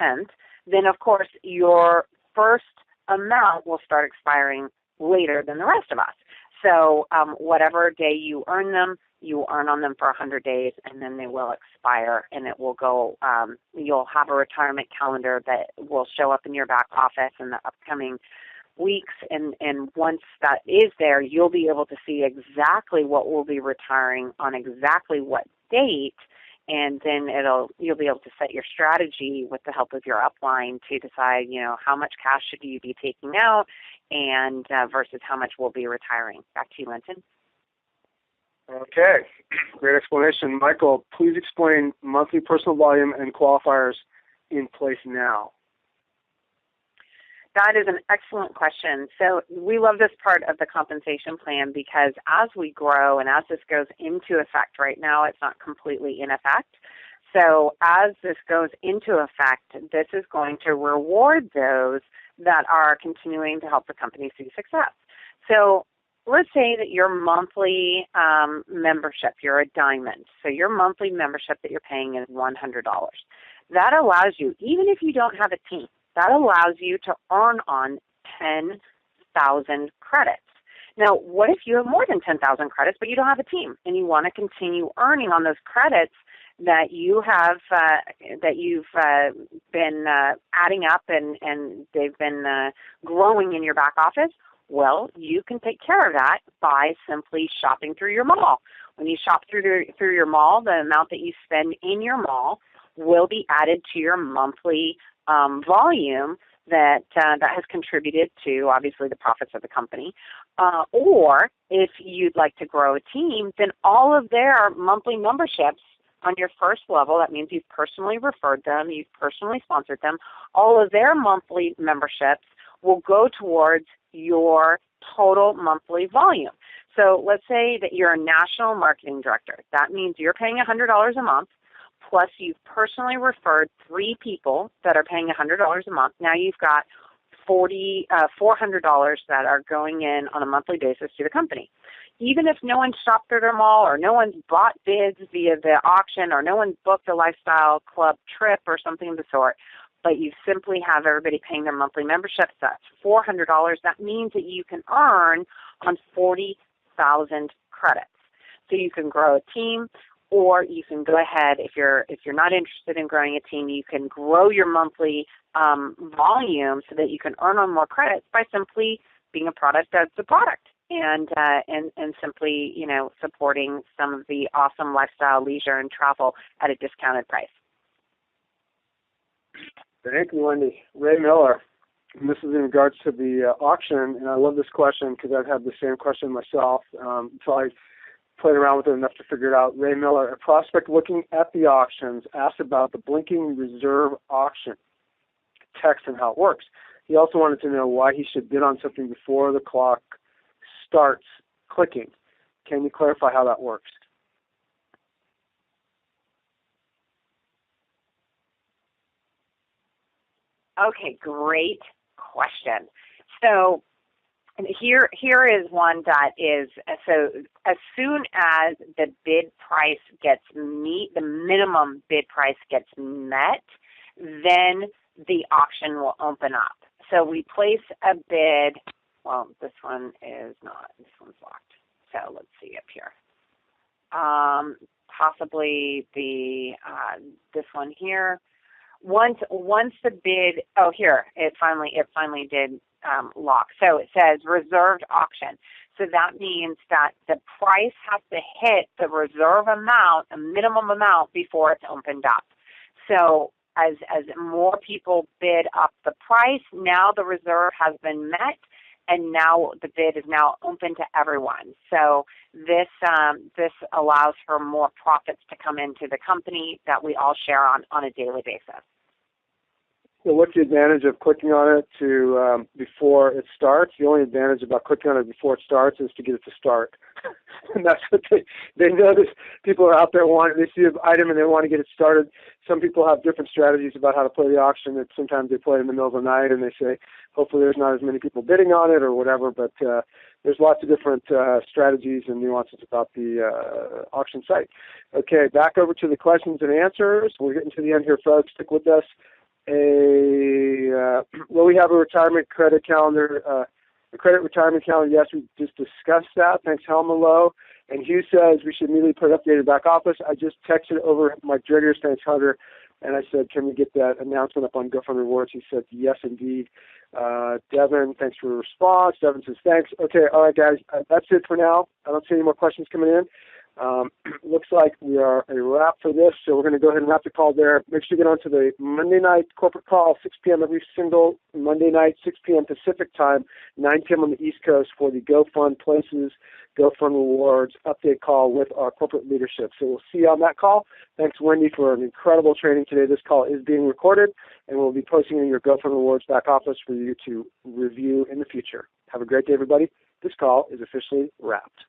10th, then of course your first amount will start expiring later than the rest of us. So whatever day you earn them, you earn on them for 100 days, and then they will expire, and it will go, you'll have a retirement calendar that will show up in your back office in the upcoming weeks, and once that is there, you'll be able to see exactly what will be retiring on exactly what date, and then you'll be able to set your strategy with the help of your upline to decide, how much cash should you be taking out and versus how much will be retiring. Back to you, Linton. Okay, great explanation. Michael, please explain monthly personal volume and qualifiers in place now. That is an excellent question. So we love this part of the compensation plan because as we grow and as this goes into effect, right now it's not completely in effect. So as this goes into effect, this is going to reward those that are continuing to help the company see success. So let's say that your monthly membership, you're a diamond. So your monthly membership that you're paying is $100. That allows you, even if you don't have a team, that allows you to earn on 10,000 credits. Now, what if you have more than 10,000 credits, but you don't have a team, and you want to continue earning on those credits that you have, that you've been adding up and they've been growing in your back office? Well, you can take care of that by simply shopping through your mall. When you shop through your mall, the amount that you spend in your mall will be added to your monthly volume that has contributed to, obviously, the profits of the company. Or if you'd like to grow a team, then all of their monthly memberships on your first level, that means you've personally referred them, you've personally sponsored them, all of their monthly memberships will go towards your total monthly volume. So let's say that you're a national marketing director. That means you're paying $100 a month, plus you've personally referred 3 people that are paying $100 a month. Now you've got $400 that are going in on a monthly basis to the company. Even if no one's shopped through their mall or no one's bought bids via the auction or no one's booked a lifestyle club trip or something of the sort, but you simply have everybody paying their monthly memberships, that's $400. That means that you can earn on 40,000 credits. So you can grow a team, or you can go ahead, if you're not interested in growing a team, you can grow your monthly volume so that you can earn on more credits by simply being a product that's a product and simply, supporting some of the awesome lifestyle, leisure, and travel at a discounted price. Thank you, Wendy. Ray Miller, and this is in regards to the auction, and I love this question because I've had the same question myself until I played around with it enough to figure it out. Ray Miller, a prospect looking at the auctions, asked about the blinking reserve auction text and how it works. He also wanted to know why he should bid on something before the clock starts clicking. Can you clarify how that works? Okay, great question. So here is one that is, so as soon as the bid price gets the minimum bid price gets met, then the auction will open up. So we place a bid. Well, this one is not. This one's locked. So let's see up here. Possibly this one here. Once the bid, here it finally did lock. So it says reserved auction. So that means that the price has to hit the reserve amount, a minimum amount, before it's opened up. So as more people bid up the price, now the reserve has been met, and now the bid is now open to everyone. So this allows for more profits to come into the company that we all share on a daily basis. So what's the advantage of clicking on it to before it starts? The only advantage about clicking on it before it starts is to get it to start. And that's what they notice. People are out there they see an item and they want to get it started. Some people have different strategies about how to play the auction. And sometimes they play in the middle of the night and they say, hopefully there's not as many people bidding on it or whatever. But there's lots of different strategies and nuances about the auction site. Okay, back over to the questions and answers. We're getting to the end here, folks. Stick with us. Will we have a retirement credit calendar? A credit retirement calendar? Yes, we just discussed that. Thanks, Helma Lowe. And Hugh says we should immediately put updated back office. I just texted over Mike Driggers, thanks Hunter, and I said, can we get that announcement up on GoFun Rewards? He said, yes, indeed. Devin, thanks for the response. Devin says, thanks. Okay, all right, guys, that's it for now. I don't see any more questions coming in. Looks like we are a wrap for this, so we're going to go ahead and wrap the call there. Make sure you get on to the Monday night corporate call, 6 p.m. every single Monday night, 6 p.m. Pacific time, 9 p.m. on the East Coast for the GoFun Places GoFun Rewards update call with our corporate leadership. So we'll see you on that call. Thanks, Wendy, for an incredible training today. This call is being recorded, and we'll be posting it in your GoFun Rewards back office for you to review in the future. Have a great day, everybody. This call is officially wrapped.